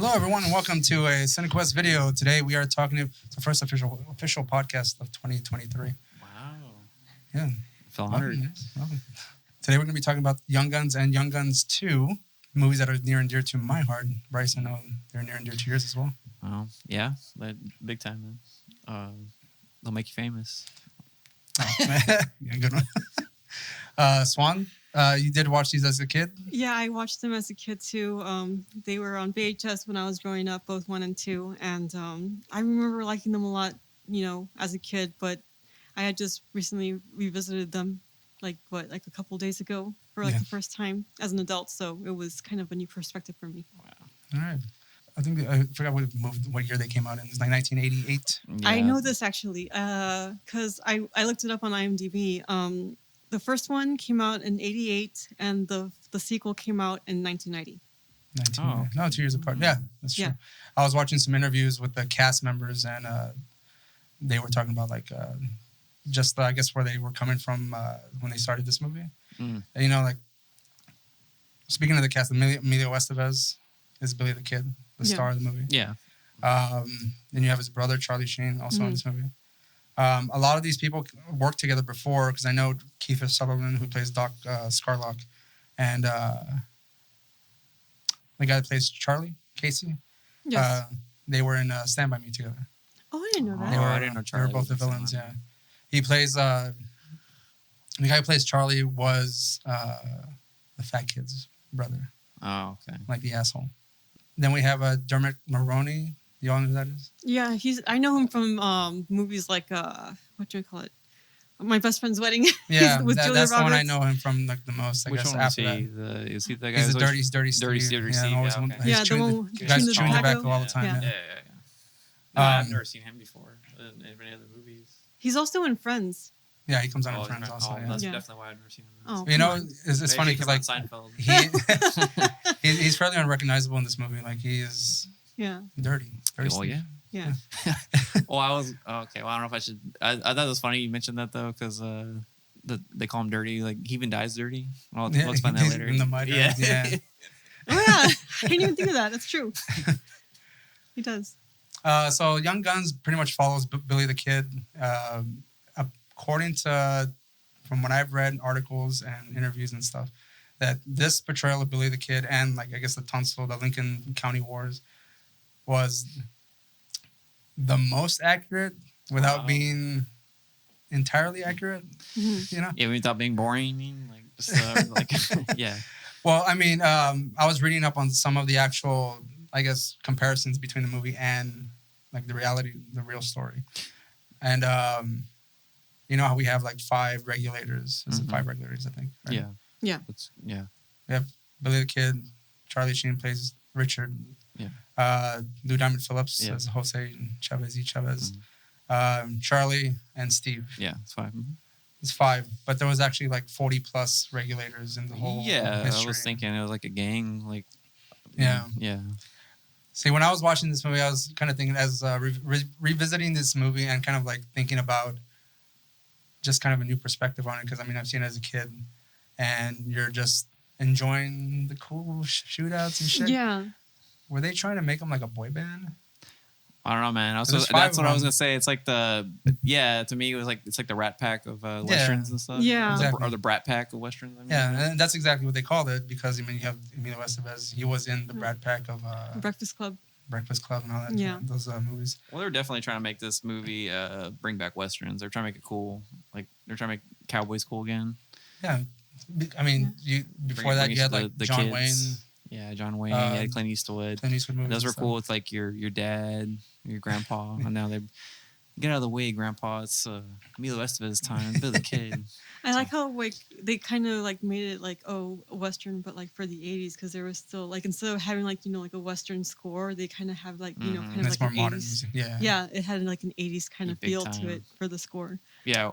Hello, everyone, and welcome to a CineQuest video. Today, we are talking to the first official podcast of 2023. Wow. Yeah. Feel honored. Welcome. Today, we're going to be talking about Young Guns and Young Guns 2, movies that are near and dear to my heart. Bryce, I know they're near and dear to yours as well. Yeah, big time, man. They'll make you famous. Oh, yeah, good one. Swan, you did watch these as a kid? Yeah, I watched them as a kid too. They were on VHS when I was growing up, both 1 and 2, and I remember liking them a lot, as a kid. But I had just recently revisited them, like a couple of days ago for the first time as an adult. So it was kind of a new perspective for me. Wow. All right. I think I forgot what year they came out in. It's like 1988. Yeah. I know this actually because I looked it up on IMDb. The first one came out in 88, and the sequel came out in 1990. No, 2 years apart. Yeah, that's true. Yeah. I was watching some interviews with the cast members, and they were talking about I guess where they were coming from when they started this movie. Mm. And, speaking of the cast, Emilio Estevez is Billy the Kid, the star of the movie. Yeah. Then you have his brother, Charlie Sheen, also in this movie. A lot of these people worked together before, because I know Kiefer Sutherland, who plays Doc Scarlock, and the guy that plays Charlie, Casey, they were in Stand By Me together. Oh, I didn't know that. I didn't know Charlie. They were both the villains, yeah. He plays, the guy who plays Charlie was the fat kid's brother. Oh, okay. Like the asshole. Then we have Dermot Mulroney. You all know who that is? Yeah, I know him from movies like what do you call it? My Best Friend's Wedding. Yeah, with Julia that's Roberts. the one I know him from the most. I Which guess one after was he? that. Is he the guy? He's the dirty Steve. Steve. Okay. Yeah, the one the guy's chewing tobacco all the time. Yeah. No, I've never seen him before in any other movies. He's also in Friends. Yeah, he comes on in Friends also. That's definitely why I've never seen him. It's funny because Seinfeld. He's fairly unrecognizable in this movie. Like he is dirty. Well, yeah. Well, I was okay. Well, I don't know if I should. I thought it was funny you mentioned that though, because they call him dirty. Like he even dies dirty. Well, we'll explain that later. In the mud. Oh yeah, I didn't even think of that. That's true. He does. So Young Guns pretty much follows Billy the Kid. According to, from what I've read, articles and interviews and stuff, that this portrayal of Billy the Kid and I guess the Lincoln County Wars was the most accurate without being entirely accurate. Mm-hmm. Yeah, without being boring. You mean yeah. Well, I mean, I was reading up on some of the actual, I guess, comparisons between the movie and the real story, and you know how we have 5 regulators? Is it 5 regulators? I think. Right? Yeah. We have Billy the Kid. Charlie Sheen plays Richard. Yeah. Lou Diamond Phillips as Jose Chavez. Charlie and Steve. Yeah, it's 5. Mm-hmm. It's 5, but there was actually 40 plus regulators in the whole. Yeah, history. I was thinking it was like a gang. Yeah. See, when I was watching this movie, I was kind of thinking as revisiting this movie and kind of thinking about just kind of a new perspective on it, because I've seen it as a kid, and you're just enjoying the cool shootouts and shit. Yeah. Were they trying to make them like a boy band? I don't know, man. That's what I was gonna say. It's to me, it was it's like the Rat Pack of westerns and stuff. Yeah. Exactly. Or the Brat Pack of westerns. Yeah, and that's exactly what they called it, because you have Emilio Estevez. He was in the Brat Pack of Breakfast Club and all that. Yeah. Those movies. Well, they're definitely trying to make this movie bring back westerns. They're trying to make it cool. They're trying to make cowboys cool again. Yeah, before that you had the John kids. Wayne. Yeah, John Wayne. You had Clint Eastwood. Movies. Those were cool. It's like your dad, your grandpa, and now they get out of the way, Grandpa. It's Emilio Estevez's time. Billy the Kid. I like how they kind of made it a western, but for the 80s, because there was still instead of having a western score, they kind of have kind of that's more an modern 80s. music. Yeah, it had an 80s kind of feel time. to it for the score. Yeah.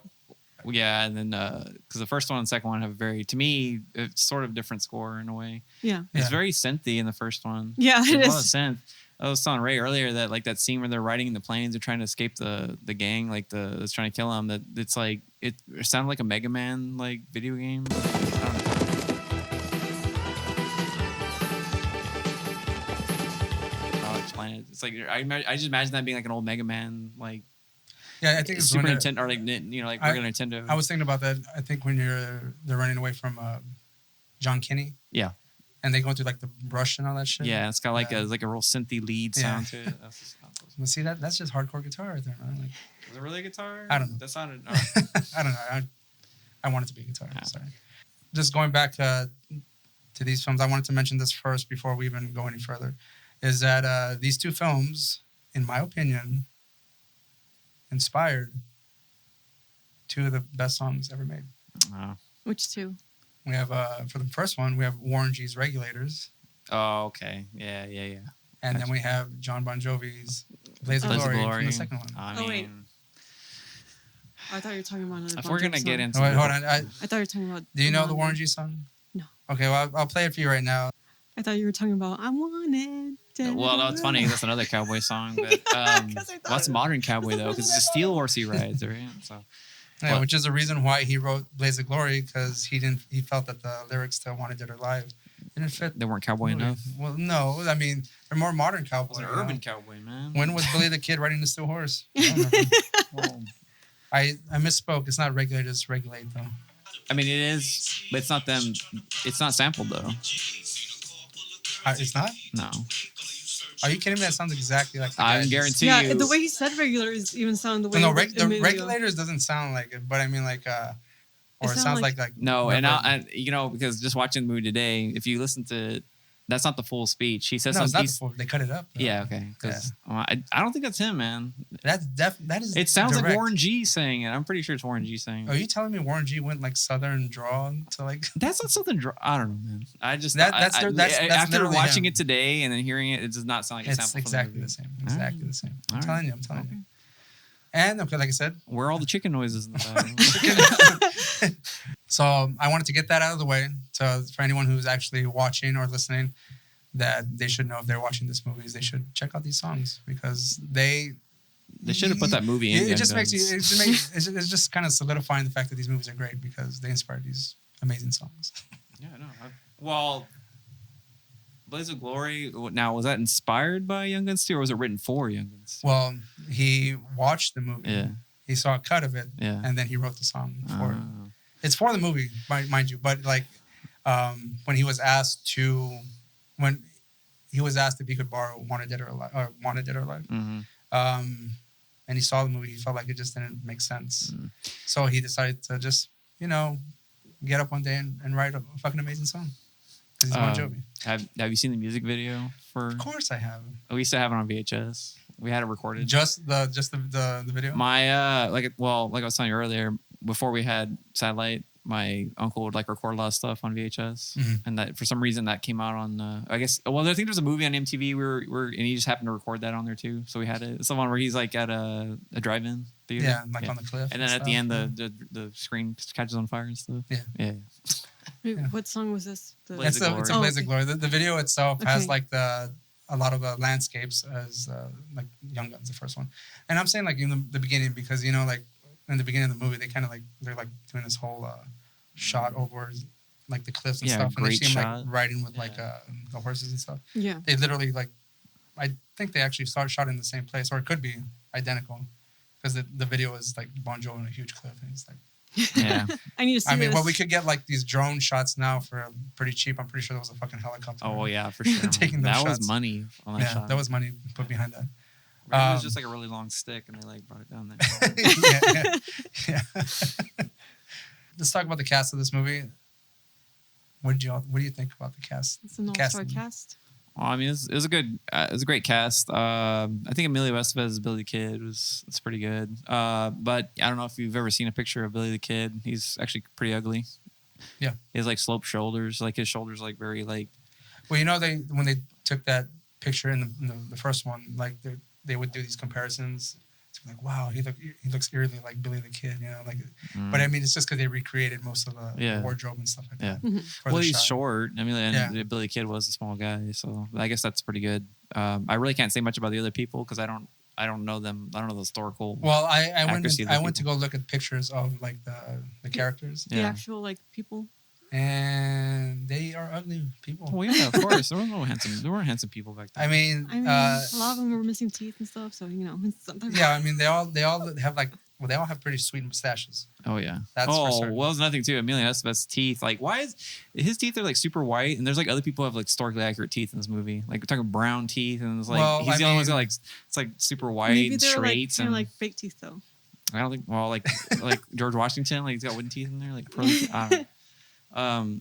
Yeah, and then because the first one and the second one have to me, it's sort of different score in a way. Yeah. It's very synthy in the first one. Yeah, it is. A lot of synth. I was telling Ray earlier that that scene where they're riding in the planes, they're trying to escape the gang, that's trying to kill them. That it's it sounded like a Mega Man video game. I don't know. it. It's like I just imagine that being like an old Mega Man, like Yeah, I think it's Super when Nintendo or like like regular Nintendo. I was thinking about that. I think when they're running away from John Kinney. Yeah. And they go through like the brush and all that shit. Yeah, it's got like a real synthy lead sound to it. Well, see that's just hardcore guitar right there, man. Like, was it really a guitar? I don't know. That sounded. I don't know. I want it to be a guitar. Yeah. Sorry. Just going back to these films, I wanted to mention this first before we even go any further. Is that these two films, in my opinion, inspired two of the best songs ever made. Wow. Which two? We have for the first one, we have Warren G's "Regulators." Oh, okay. Yeah. And then we have John Bon Jovi's "Blaze of Glory" from the second one. Wait. I thought you were talking about another. If we're gonna get into, hold on. I thought you were talking about. Do you know the Warren G song? No. Okay, well I'll play it for you right now. I thought you were talking about "I Wanted." Well, no, it's funny. That's another cowboy song. But that's a modern cowboy though, because it's a steel horse he rides, right? So. Yeah, which is the reason why he wrote "Blaze of Glory," because he felt that the lyrics to "Wanted Dead or Alive" didn't fit. They weren't cowboy enough. Well, no, I mean they're more modern cowboy. It's an urban cowboy, man. When was Billy the Kid riding the steel horse? I misspoke. It's not "Regulators," it's "Regulate" though. I mean, it is, but it's not them. It's not sampled though. It's not. No. Are you kidding me? That sounds exactly like. I guarantee you. Yeah, the way he said "regulators" even sound the way. No, the "Regulators" doesn't sound like it, but I mean like. Or it sounds like no, and because just watching the movie today, if you listen to, that's not the full speech. He says no, something. It's not the full, they cut it up. Though. Yeah, okay. Because I don't think that's him, man. That is. It sounds direct. like Warren G saying it. I'm pretty sure it's Warren G saying it. Are you telling me Warren G went like Southern drawl to like? That's not something. I don't know, man. I just that's after watching him. it today and then hearing it, it does not sound like a sample. Exactly the same. Exactly the same. I'm telling you. And okay, like I said, where are all the chicken noises in the back? So I wanted to get that out of the way. So for anyone who's actually watching or listening, that they should know if they're watching this movies, they should check out these songs because they should have put that movie in. It just makes you. It's just kind of solidifying the fact that these movies are great because they inspired these amazing songs. Yeah, no. Well, Blaze of Glory. Now, was that inspired by Young Guns 2 or was it written for Young Guns 2? Well, he watched the movie. Yeah. He saw a cut of it. Yeah. And then he wrote the song for it. It's for the movie, mind you. But like, when he was asked if he could borrow "Wanted Dead or Alive," Mm-hmm. And he saw the movie, he felt like it just didn't make sense. So he decided to just, get up one day and write a fucking amazing song. Because he's Bon Jovi. Have you seen the music video for? Of course I have. We used to have it on VHS. We had it recorded. Just the video. My like I was telling you earlier, before we had satellite, my uncle would like record a lot of stuff on VHS, and that for some reason that came out on. I think there's a movie on MTV and he just happened to record that on there too, so we had it. It's the one where he's like at a drive-in theater. Yeah, on the cliff. And then at the end, the screen catches on fire and stuff. Yeah. Wait, what song was this? It's a Blaze of Glory. The video itself has like a lot of landscapes as like Young Guns, the first one. And I'm saying like in the beginning because like in the beginning of the movie they kind of like they're like doing this whole shot over like the cliffs and stuff, and they see him like riding with like the horses and stuff. Yeah, they literally like I think they actually shot in the same place, or it could be identical because the video is like Bon Jovi on a huge cliff, and it's like. Yeah, I need to see this. Well, we could get like these drone shots now for pretty cheap. I'm pretty sure there was a fucking helicopter. Oh yeah, for sure. Taking those that shots. was money on that shot. That was money put behind that. It was just like a really long stick, and they like brought it down there. yeah. Let's talk about the cast of this movie. What do you think about the cast? It's an all-star cast. Well, I mean, it was a great cast. I think Emilio Estevez as Billy the Kid it's pretty good. But I don't know if you've ever seen a picture of Billy the Kid. He's actually pretty ugly. Yeah, he has like sloped shoulders. Like his shoulders, like very like. Well, when they took that picture in the first one, like they would do these comparisons. It's like, wow, he looks eerily like Billy the Kid, like. But I mean, it's just because they recreated most of the wardrobe and stuff like that. Well, he's short. I mean, and Billy the Kid was a small guy, so I guess that's pretty good. I really can't say much about the other people because I don't know them. I don't know the historical. Well, I went to go look at pictures of like the characters. The actual like people. And they are ugly people. Well, yeah, of course. There weren't handsome people back then. I mean, a lot of them were missing teeth and stuff, so sometimes. yeah, I mean, they all have like, well, they all have pretty sweet mustaches. Oh yeah. That's for certain. Well, there's nothing too. Emilio Estevez's teeth. Like, why is his teeth are like super white, and there's like other people who have like historically accurate teeth in this movie. Like we're talking brown teeth, and it's like he's the only one who's got like it's like super white Maybe and they're straight. kind of like fake teeth though. I don't think. Well, like George Washington, like he's got wooden teeth in there, like pearly teeth. I don't know.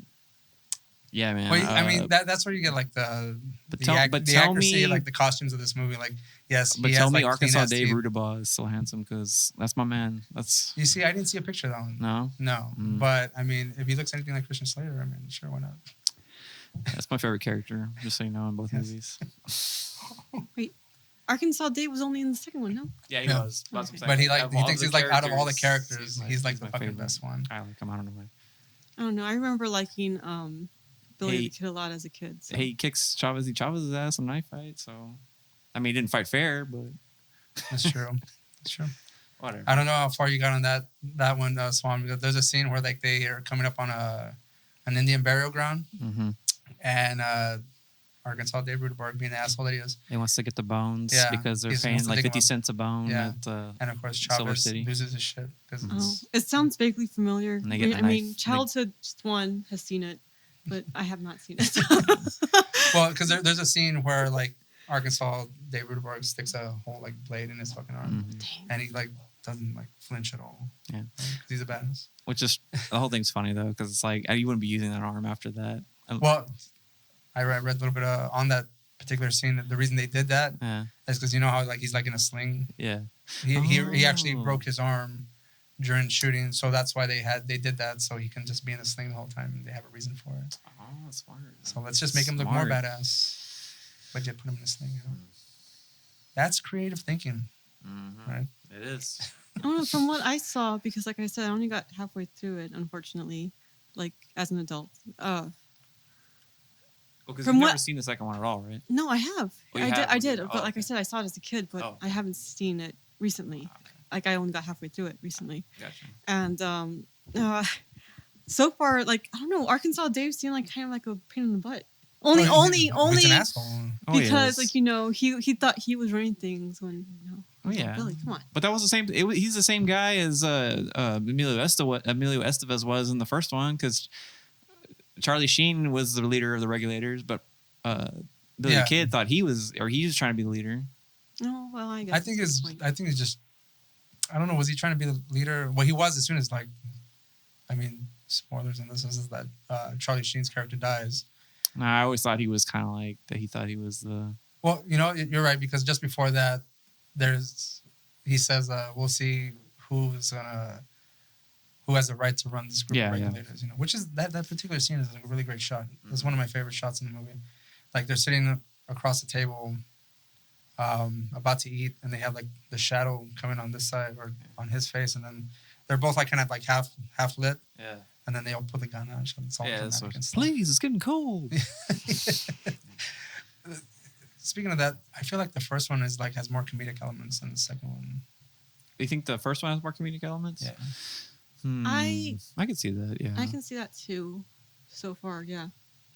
Yeah, man. Well, I mean, that's where you get like the accuracy, like the costumes of this movie. Like, yes, but tell me, Arkansas Dave Rudabaugh is still handsome because that's my man. That's you see, I didn't see a picture of that one. No. But I mean, if he looks anything like Christian Slater, I mean, sure, why not? That's my favorite character, just so you know, in both movies. Wait, Arkansas Dave was only in the second one, no? Yeah, he was. That's what I'm saying. But he thinks he's like out of all the characters, he's like the fucking best one. I like him. I don't know why. I don't know. I remember liking Billy the Kid a lot as a kid. So. He kicks Chavez's ass in a knife fight. So, I mean, he didn't fight fair, but that's true. That's true. Whatever. I don't know how far you got on that one, Swan. There's a scene where like they are coming up on an Indian burial ground, and Arkansas Dave Rudabaugh, being the asshole that he is, he wants to get the bones because they're paying like 50 cents a bone. Yeah, at, and of course Chavez loses his shit because it sounds vaguely familiar. I mean, childhood one has seen it. But I have not seen it. Well, because there's a scene where like Arkansas Dave Rudabaugh sticks a whole like blade in his fucking arm, and he like doesn't like flinch at all. Yeah, because he's a badass. Which is the whole thing's funny though, because it's like you wouldn't be using that arm after that. Well, I read a little bit on that particular scene. The reason they did that is because you know how like he's like in a sling. Yeah, he actually broke his arm during shooting, so that's why they did that, so he can just be in a sling the whole time, and they have a reason for it. Oh, smart. So let's just make him look more badass. But you put him in a sling. That's creative thinking, right? It is. I don't know, from what I saw, because like I said, I only got halfway through it, unfortunately, like as an adult. Because you've never seen the second one at all, right? No, I have. I did. But like okay. I said, I saw it as a kid, but I haven't seen it recently. Okay. Like I only got halfway through it recently. Gotcha. And so far, like I don't know, Arkansas Dave seemed like kind of like a pain in the butt. Only he's an asshole. Because like he thought he was running things when Billy, come on. But that was the same. He's the same guy as Emilio Estevez was in the first one, because Charlie Sheen was the leader of the regulators, but Billy the Kid thought he was trying to be the leader. Oh well, I guess. I think it's just. I don't know. Was he trying to be the leader? Well, he was as soon as like. I mean, spoilers on this is that Charlie Sheen's character dies. No, I always thought he was kind of like that. He thought he was the. Well, you're right, because just before that, he says, "We'll see who has the right to run this group of regulators." You know, which is that particular scene is a really great shot. It's one of my favorite shots in the movie. Like they're sitting across the table, about to eat, and they have like the shadow coming on this side or on his face, and then they're both like kind of like half lit. Yeah. And then they all put the gun out. It's all please, it's getting cold. Speaking of that, I feel like the first one has more comedic elements than the second one. You think the first one has more comedic elements? Yeah. I can see that. Yeah. I can see that too. So far, yeah.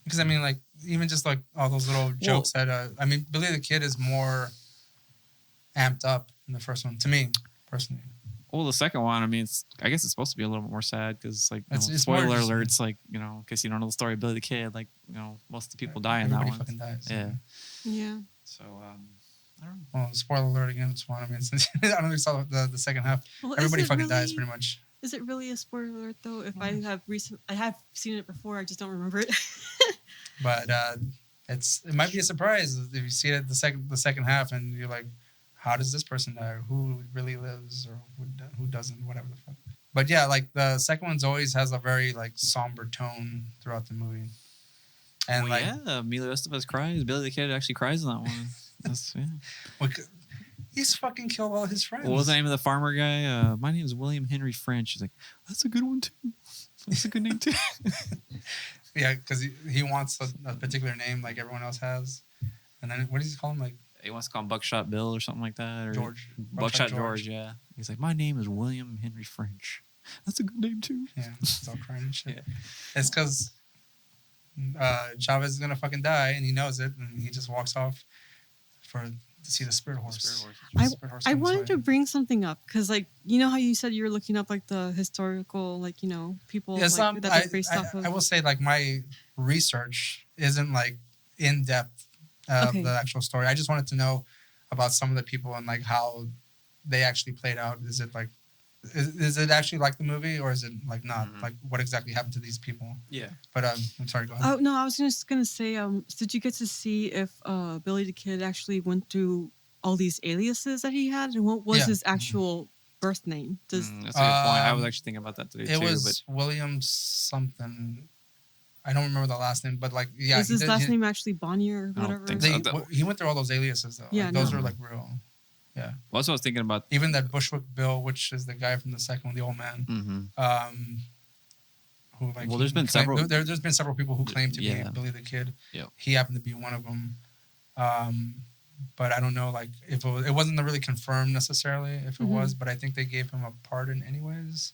Because I mean, like even just like all those little jokes that I mean, Billy the Kid is more amped up in the first one to me personally. Well, the second one, I mean, I guess it's supposed to be a little bit more sad because, like, spoiler alerts, like, in case you don't know the story of Billy the Kid, like, most of the people die in that one. Everybody fucking dies. Yeah. Yeah. So, I don't know. Well, spoiler alert again, it's one. I mean, since I don't think saw the second half. Well, everybody fucking dies pretty much. Is it really a spoiler alert though? If I have seen it before, I just don't remember it. But it might be a surprise if you see it the second half and you're like, how does this person die? Or who really lives or who doesn't? Whatever the fuck. But yeah, like the second one's always has a very like somber tone throughout the movie. And Emilio Estevez cries. Billy the Kid actually cries in that one. That's Well, he's fucking killed all his friends. What was the name of the farmer guy? My name is William Henry French. He's like, that's a good one too. That's a good name too. Yeah, because he wants a particular name like everyone else has. And then what does he call him? Like he wants to call him Buckshot Bill or something like that. Or George. Buckshot George, yeah. He's like, my name is William Henry French. That's a good name too. Yeah, he's all crying and shit. Yeah. It's because Chavez is gonna fucking die, and he knows it, and he just walks off to see the spirit horse. I wanted to bring something up because, like, you know how you said you were looking up like the historical, like, you know, people that they're based off of. I will say, like, my research isn't like in depth of the actual story. I just wanted to know about some of the people and like how they actually played out. Is it like, is it actually like the movie, or is it like not? Like, what exactly happened to these people? Yeah. But I'm sorry. Go ahead. Oh no, I was just gonna say, did you get to see if Billy the Kid actually went through all these aliases that he had, and what was his actual birth name? That's a good point. I was actually thinking about that today too. It was William something. I don't remember the last name, but like, yeah. Is his last name actually Bonnier or whatever? He went through all those aliases though. Yeah, like, those are like real. Yeah. Well, that's what I was thinking about. Even that Bushwick Bill, which is the guy from the second one, the old man. Who, like, well, there's been several. There's been several people who claim to be Billy the Kid. Yeah. He happened to be one of them. But I don't know, like, if it wasn't really confirmed necessarily if it was, but I think they gave him a pardon anyways.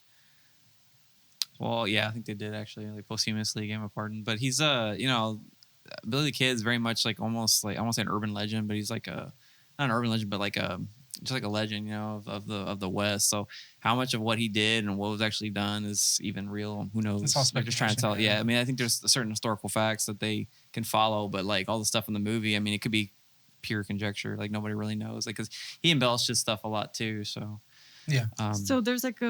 Well, yeah, I think they did actually, like, posthumously gave him a pardon. But he's you know, Billy the Kid's very much like almost like, I won't say an urban legend, but he's like not an urban legend, but like just like a legend, you know, of the West. So how much of what he did and what was actually done is even real? Who knows? It's all They're just trying to tell. Yeah, I mean, I think there's certain historical facts that they can follow, but like all the stuff in the movie, I mean, it could be pure conjecture. Like nobody really knows. Like, because he embellished his stuff a lot too. So yeah. So there's like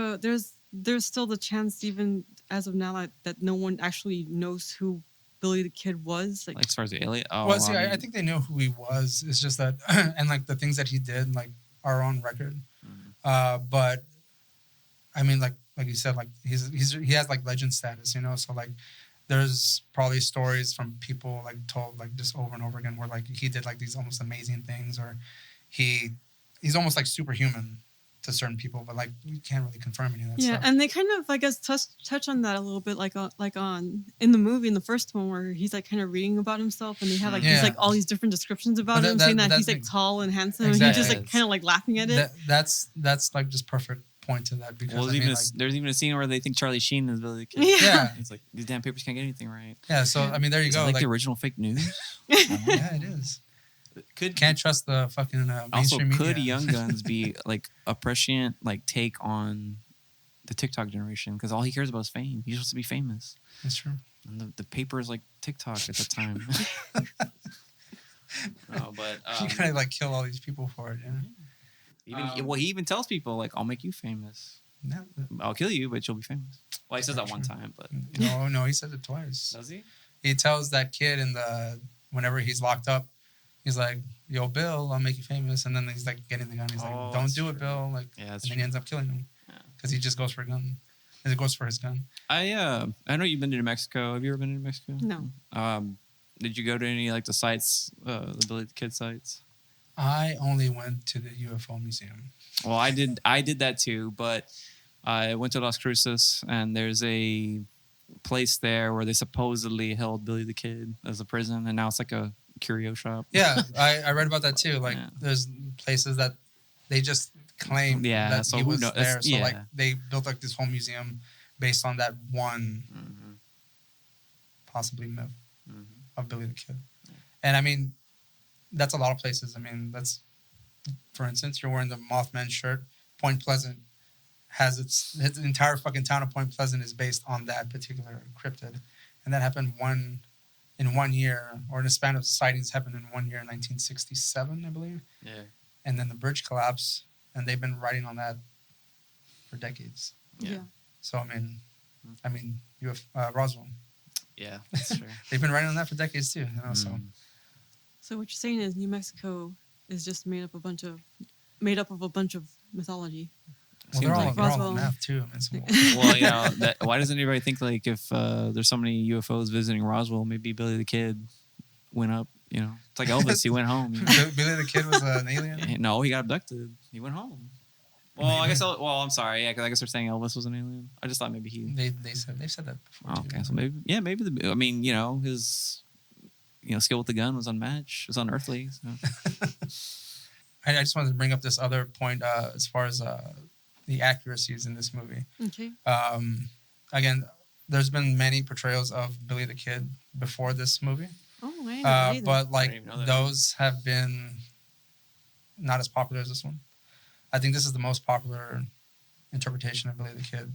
there's still the chance, even as of now, that no one actually knows who Billy the Kid was. Like as far as the alien. Oh, well, see, I think they know who he was. It's just that, and like the things that he did, like, are on record. But I mean, like you said, like he has like legend status, you know. So like, there's probably stories from people like told like just over and over again where like he did like these almost amazing things, or he's almost like superhuman to certain people, but like you can't really confirm any of that stuff. And they kind of, I guess, touch on that a little bit, like on in the movie, in the first one, where he's like kind of reading about himself, and they have like these like all these different descriptions about him, saying that he's like tall and handsome, and he's just like kind of like laughing at it. That's like just perfect point to that, because there's even a scene where they think Charlie Sheen is Billy the Kid. Yeah. It's like these damn papers can't get anything right. Yeah, so I mean, there you go. Like the original fake news. Yeah, it is. Can't trust the fucking mainstream media. Also, could Young Guns be like a prescient like take on the TikTok generation? Because all he cares about is fame. He's supposed to be famous. That's true. And the paper is like TikTok at the time. No, but you gotta like kill all these people for it. Yeah. He even tells people like, "I'll make you famous. I'll kill you, but you'll be famous." Well, he says that one time, but no, he says it twice. Does he? He tells that kid whenever he's locked up. He's like, "Yo, Bill, I'll make you famous," and then he's like getting the gun. He's like, "Don't do it, Bill!" Like, and then he ends up killing him because he just goes for a gun. And it goes for his gun. I know you've been to New Mexico. Have you ever been to New Mexico? No. Did you go to any like the sites, the Billy the Kid sites? I only went to the UFO museum. Well, I did that too, but I went to Las Cruces, and there's a place there where they supposedly held Billy the Kid as a prison, and now it's like a curio shop. Yeah, I read about that too. Like, there's places that they just claim that so he was there. So like, they built like this whole museum based on that one possibly myth of Billy the Kid. And I mean, that's a lot of places. I mean, that's, for instance, you're wearing the Mothman shirt. Point Pleasant has its entire fucking town of Point Pleasant is based on that particular cryptid, and that happened in 1 year, or in a span of sightings happened in 1 year in 1967, I believe. Yeah. And then the bridge collapsed, and they've been writing on that for decades. Yeah. So I mean, you have Roswell. Yeah, that's true. They've been writing on that for decades too. You know, So what you're saying is New Mexico is just made up of a bunch of mythology. Well, they're all on math too. Well, you know, why doesn't anybody think like if there's so many UFOs visiting Roswell, maybe Billy the Kid went up? You know, it's like Elvis. He went home. You know? Billy the Kid was an alien. No, he got abducted. He went home. Well, I guess. Well, I'm sorry. Yeah, because I guess they're saying Elvis was an alien. I just thought maybe he. They've said that before. Oh, okay, so maybe I mean, you know, his skill with the gun was unmatched. It was unearthly. So. I just wanted to bring up this other point as far as the accuracies in this movie. Okay. Again, there's been many portrayals of Billy the Kid before this movie. Oh, I didn't know that either. But I didn't like even know that. those have been not as popular as this one. I think this is the most popular interpretation of Billy the Kid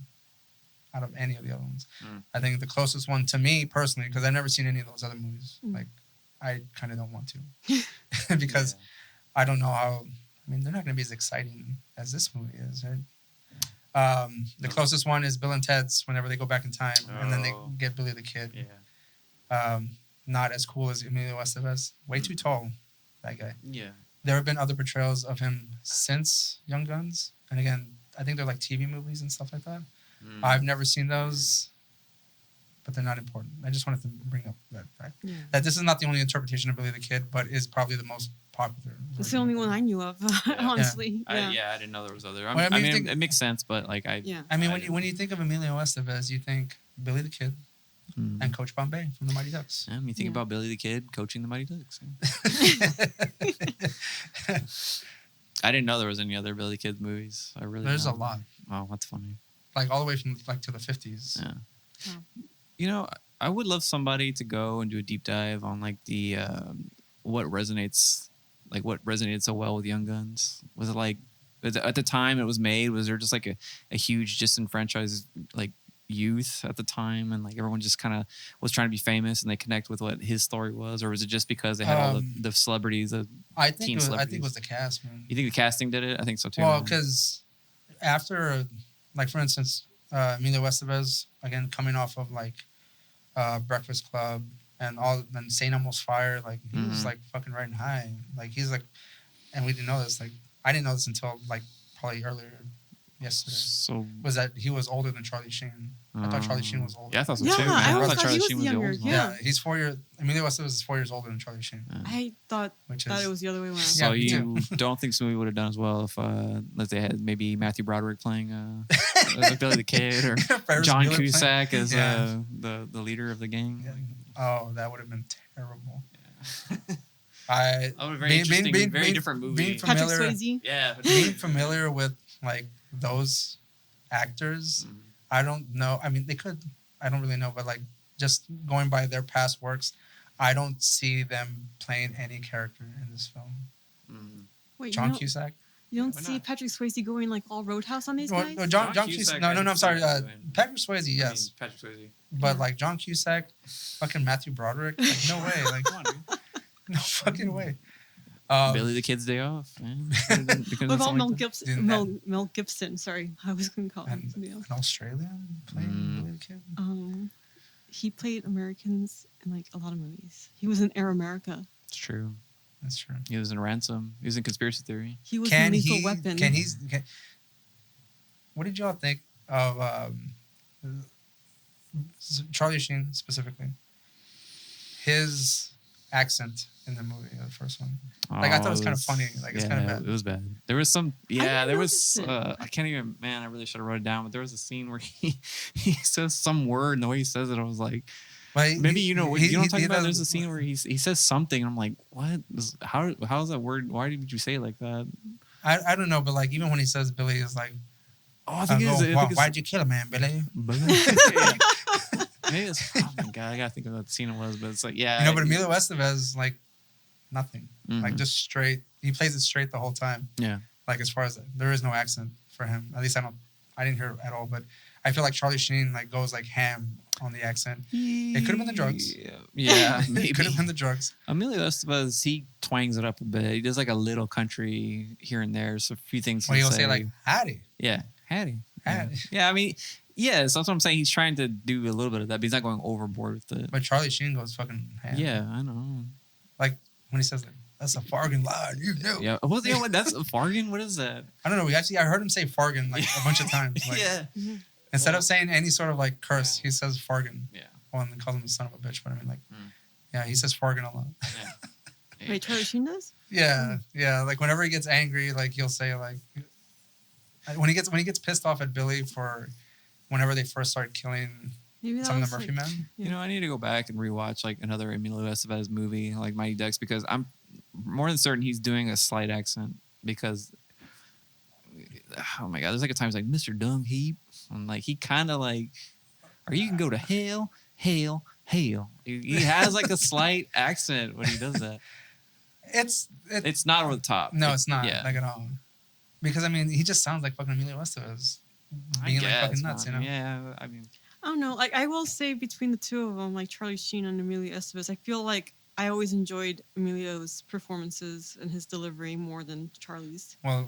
out of any of the other ones. I think the closest one to me personally, because I've never seen any of those other movies. Like, I kind of don't want to because I don't know how. I mean, they're not going to be as exciting as this movie is, right? The closest one is Bill and Ted's whenever they go back in time, and then they get Billy the Kid. Yeah. Not as cool as Emilio Estevez. Way too tall, that guy. Yeah. There have been other portrayals of him since Young Guns, and again, I think they're like TV movies and stuff like that. I've never seen those, but they're not important. I just wanted to bring up that fact. Yeah. That this is not the only interpretation of Billy the Kid, but is probably the most popular. It's the only one I knew of, honestly. I didn't know there was other. Well, I mean, it makes sense, but like I mean, when you think of Emilio Estevez, you think Billy the Kid and Coach Bombay from the Mighty Ducks. Yeah, you think about Billy the Kid coaching the Mighty Ducks. Yeah. I didn't know there was any other Billy the Kid movies. There's a lot. Oh, that's funny. Like all the way from like to the 50s. Yeah. You know, I would love somebody to go and do a deep dive on like the what resonated so well with Young Guns. Was it like at the time it was made? Was there just like a huge disenfranchised like youth at the time, and like everyone just kind of was trying to be famous and they connect with what his story was, or was it just because they had all the celebrities? I think it was the cast, man. You think the casting did it? I think so too. Well, because after, like for instance, Emilio Estevez again coming off of like Breakfast Club and St. Elmo's Fire, like he was like fucking riding high, like he's like, and we didn't know this. Like I didn't know this until like probably earlier yesterday. So was that he was older than Charlie Sheen? I thought Charlie Sheen was older. Yeah, I thought so too. Man. I thought Charlie Sheen was younger. Yeah, he's 4 years. Emilio Estevez is 4 years older than Charlie Sheen. I thought it was the other way around. So you don't think this movie would have done as well if let's say had maybe Matthew Broderick playing Billy the Kid or John Cusack as the leader of the gang? Yeah. Oh, that would have been terrible. Yeah. Very interesting, very different movie. Being familiar, Patrick Swayze. Yeah, being familiar with like those actors, I don't know. I mean, they could. I don't really know, but like just going by their past works, I don't see them playing any character in this film. Wait, John Cusack. You don't see Patrick Swayze going like all Roadhouse on these guys? No, John Cusack. No, I'm sorry. Patrick Swayze, yes. Patrick Swayze. But like John Cusack, fucking Matthew Broderick, like no way, like come on, dude. No fucking way. Billy the Kid's Day Off. Man. What about Mel Gibson? Mel Gibson. Sorry, I was going to call him something else. An Australian playing Billy the Kid. He played Americans in like a lot of movies. He was in Air America. It's true. That's true. He was in Ransom. He was in Conspiracy Theory. He was in Lethal Weapon. What did y'all think of Charlie Sheen specifically? His accent in the movie, the first one. Like I thought it was kind of funny. Like it's kind of bad. It was bad. There was some. Yeah, there was. I can't even. Man, I really should have wrote it down. But there was a scene where he says some word, and the way he says it, I was like, maybe you know what I'm talking about. There's a scene where he says something, and I'm like, what? How's that word? Why did you say it like that? I don't know, but like even when he says Billy is like, I think it's why'd you kill a man, Billy? Maybe it's, oh my god, I gotta think of what the scene it was, but it's like but Emilio Estevez like nothing, like just straight. He plays it straight the whole time. Yeah, like as far as there is no accent for him. At least I didn't hear it at all. But I feel like Charlie Sheen like goes like ham on the accent. It could have been the drugs. Yeah, maybe. It could have been the drugs. Emilio Estevez, he twangs it up a bit. He does like a little country here and there. So a few things. Well, he'll say like howdy. Yeah, howdy. Howdy. Yeah, I mean. Yeah, so that's what I'm saying. He's trying to do a little bit of that, but he's not going overboard with it. But Charlie Sheen goes fucking ham. Yeah, I know. Like when he says like, "That's a fargan line," you know. Yeah. Well, you know what? That's a fargan. What is that? I don't know. I heard him say fargan like a bunch of times. Like, yeah. Instead of saying any sort of like curse, he says fargan. Yeah. Well, and then calls him a son of a bitch. But I mean, like, yeah, he says fargan a lot. Yeah. Wait, Charlie Sheen does? Yeah. Like whenever he gets angry, like he'll say like, when he gets pissed off at Billy for. Whenever they first started killing some of the Murphy Men. You know, I need to go back and rewatch like another Emilio Estevez movie, like Mighty Ducks, because I'm more than certain he's doing a slight accent because oh my god, there's like a time he's like Mr. Dung Heap, and like he kind of like, or you can go to hell, hell, hell. He has like a slight accent when he does that. It's not over the top. No, it's not Yeah. like at all. Because I mean, he just sounds like fucking Emilio Estevez, being like fucking nuts, you know. Yeah, I mean, I don't know. Like I will say between the two of them, like Charlie Sheen and Emilio Estevez, I feel like I always enjoyed Emilio's performances and his delivery more than Charlie's. Well,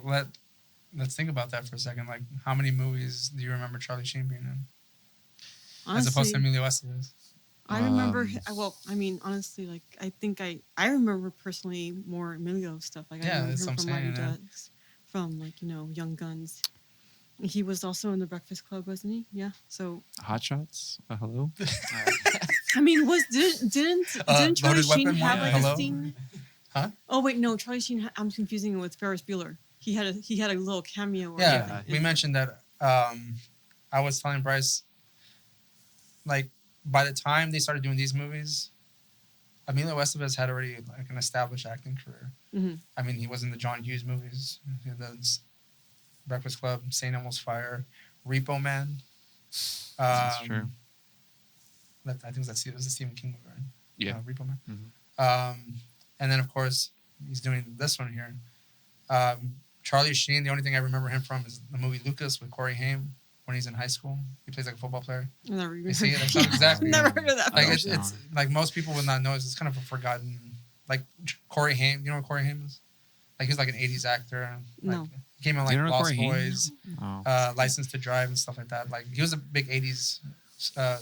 let's think about that for a second. Like, how many movies do you remember Charlie Sheen being in, Honestly, as opposed to Emilio Estevez? I remember. Well, I mean, honestly, like I think I remember personally more Emilio stuff. Like I Yeah, remember that's him what I'm from saying, Mighty yeah. Ducks, from like Young Guns. He was also in The Breakfast Club, wasn't he? Yeah. So Hot Shots. Hello. I mean, didn't Charlie Loaded Sheen Weapon, have yeah, like hello? a scene? Huh? Oh wait, no, Charlie Sheen. I'm confusing it with Ferris Bueller. He had a little cameo. Or Yeah, something we in mentioned that. I was telling Bryce, like, by the time they started doing these movies, Emilio Estevez had already like an established acting career. Mhm. I mean, he was in the John Hughes movies, the Breakfast Club, St. Elmo's Fire, Repo Man. That's true. I think it was a Stephen King movie, right? Yeah. Repo Man. Mhm. And then of course he's doing this one here. Charlie Sheen. The only thing I remember him from is the movie Lucas with Corey Haim when he's in high school. He plays like a football player. Never even You see, heard that's of not exactly. Never heard of that. Like Oh, it's like most people would not know. It's kind of a forgotten. Like Corey Haim. You know what Corey Haim is? Like he's like an '80s actor. Like, No. He came in like You don't know Lost Corey Haim? Boys, Oh. License to Drive, and stuff like that. Like he was a big '80s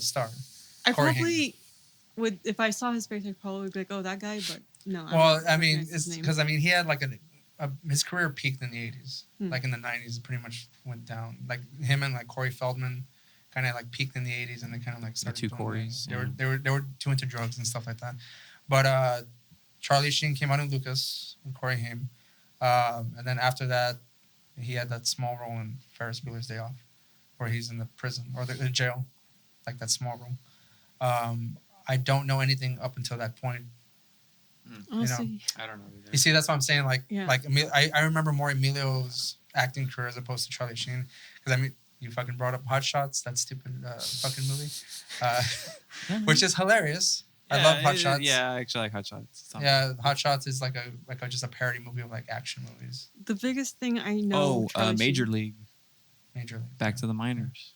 star. I Corey probably would if I saw his face. I'd probably be like, "Oh, that guy." But no. Well, don't I mean, recognize his it's name. because I mean he had like his career peaked in the '80s. Hmm. Like in the '90s, it pretty much went down. Like him and like Corey Feldman, kind of like peaked in the '80s, and they kind of like started. two doing Coreys, They were too into drugs and stuff like that. But Charlie Sheen came out in Lucas with Corey Haim, and then after that, he had that small role in Ferris Bueller's Day Off, where he's in the prison or the jail, like that small role. I don't know anything up until that point. Honestly, I don't know either. You see, that's what I'm saying. Like, Yeah. I remember more Emilio's acting career as opposed to Charlie Sheen. Because I mean, you fucking brought up Hot Shots, that stupid fucking movie, which is hilarious. I love Hot Shots. Yeah, I actually like Hot Shots. Yeah, Hot Shots is like just a parody movie of like action movies. the biggest thing I know. Charlie Major Sheen- League. Major League. Back to the Minors.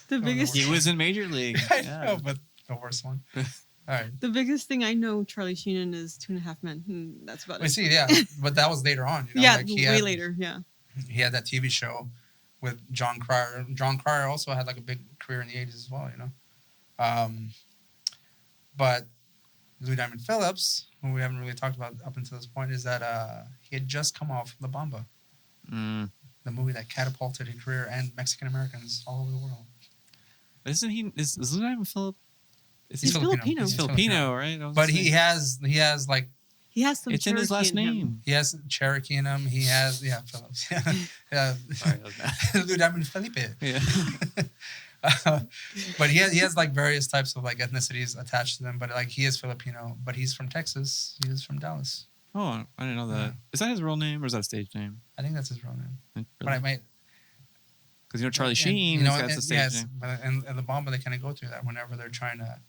The biggest. He was in Major League. I Yeah. know, but the worst one. All right. The biggest thing I know Charlie Sheen in is 2.5 Men. And that's about We it. see, yeah, but that was later on. You know? Yeah, like way later. Yeah. He had that TV show with John Cryer. John Cryer also had like a big career in the '80s as well, you know. But Lou Diamond Phillips, who we haven't really talked about up until this point, is that he had just come off La Bamba, the movie that catapulted his career and Mexican Americans all over the world. Isn't he? Is Lou Diamond Phillip? He's Filipino. He's Filipino, right? I was But gonna he say. has like He has some. It's in his last Cherokee in him. name. he has Cherokee in him. He has Phillips. Yeah. Sorry, that was bad. Lou Diamond Felipe. Yeah. But he has like various types of like ethnicities attached to them. But like he is Filipino, but he's from Texas. He is from Dallas. Oh, I didn't know that. Yeah. Is that his real name or is that a stage name? I think that's his real name. But Really? I might. Because Charlie and, Sheen, you know, that's a and, stage yes, name. but and the Bomba they kind of go through that whenever they're trying to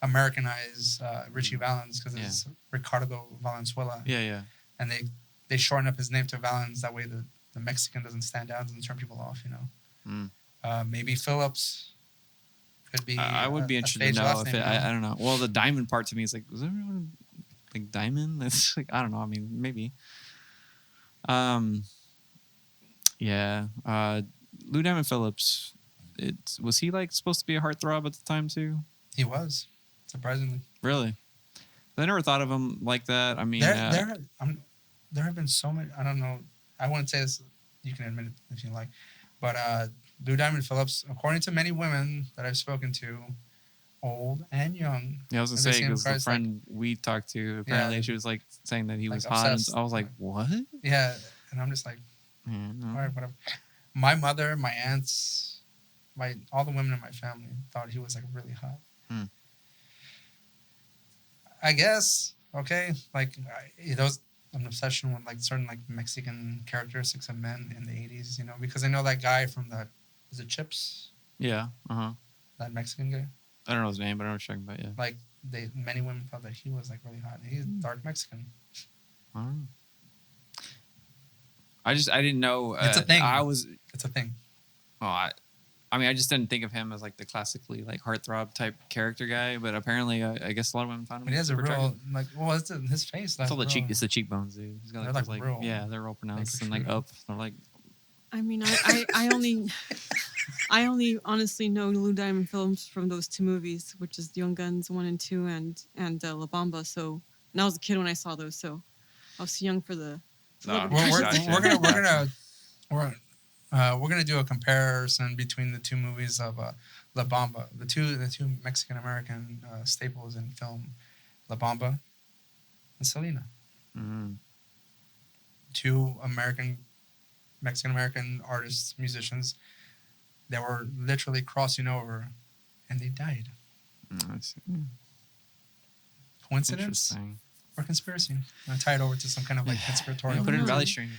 Americanize Richie Valens because it's Ricardo Valenzuela, Yeah. and they shorten up his name to Valens that way the Mexican doesn't stand out, doesn't turn people off, you know. Maybe Phillips could be. I would be a interested to stage know last if name, it, you know? I don't know. Well, the diamond part to me is like, was everyone like diamond? That's like, I don't know. I mean, maybe. Yeah. Lou Diamond Phillips. Was he like supposed to be a heartthrob at the time too? He was, surprisingly. Really? I never thought of him like that. I mean, There have been so many. I don't know. I wouldn't say this. You can admit it if you like, but Lou Diamond Phillips, according to many women that I've spoken to, old and young. yeah, I was gonna have they say seen because the Christ, friend we talked to apparently Yeah. she was like saying that he Like was hot. And obsessed. I was like, what? Yeah, and I'm just like, Yeah, no. all right, whatever. My mother, my aunts, all the women in my family thought he was like really hot. I guess okay, like an obsession with like certain like Mexican characteristics of men in the 80s, you know, because I know that guy from is it Chips? Yeah. That Mexican guy? I don't know his name, but I know what you're talking about. Yeah. Like many women thought that he was like really hot. He's dark Mexican. I don't know. I didn't know. It's a thing. It's a thing. Oh, I mean, I just didn't think of him as like the classically like heartthrob type character guy, but apparently, I guess a lot of women found him. But he has a super real attractive. like, well, it's his face. It's all it's the cheekbones, dude. He's got They're like, like those, real. yeah, they're real pronounced and like up. They're like. I mean, I only honestly know Lou Diamond films from those two movies, which is Young Guns 1 and 2 and La Bamba. So, and I was a kid when I saw those, so I was young for the. We're gonna do a comparison between the two movies of La Bamba, the two Mexican American staples in film, La Bamba and Selena. Mm-hmm. Two Mexican American artists, musicians that were literally crossing over, and they died. I see. Coincidence or conspiracy? I tie it over to some kind of like conspiratorial. Put it in Valley Stranger.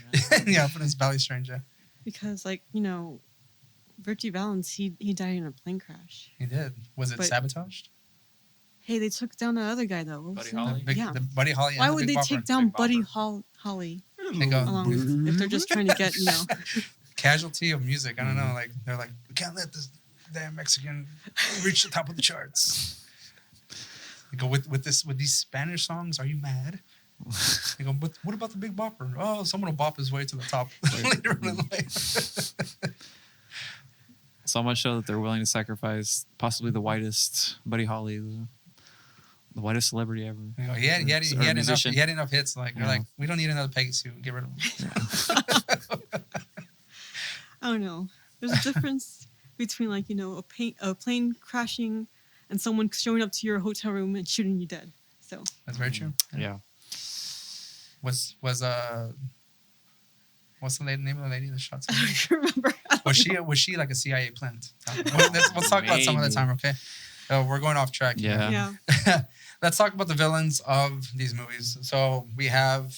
Yeah, put it in Valley Stranger. Because, like, you know, Richie Valens, he died in a plane crash. He did. Was it sabotaged? Hey, they took down the other guy though. What Buddy Holly. The Buddy Holly. Why and would the they Big take Bopper. down Buddy Bopper. Holly? They go Along with, if they're just trying to get, you know, casualty of music. I don't know. Like they're like, we can't let this damn Mexican reach the top of the charts. They go with these Spanish songs. Are you mad? They go, but what about the Big Bopper? Oh, someone will bop his way to the top later in life. So much so that they're willing to sacrifice possibly the whitest Buddy Holly, the whitest celebrity ever. You know, he had enough hits. Like they're like, we don't need another Peggy Sue. Get rid of him. Yeah. I don't know. There's a difference between, like, you know, a plane crashing and someone showing up to your hotel room and shooting you dead. So that's very true. Yeah. What's the name of the lady that shot I somebody? don't remember. Was she like a CIA plant? Let's talk about some of the time, okay? We're going off track. Yeah. Yeah. Let's talk about the villains of these movies. So we have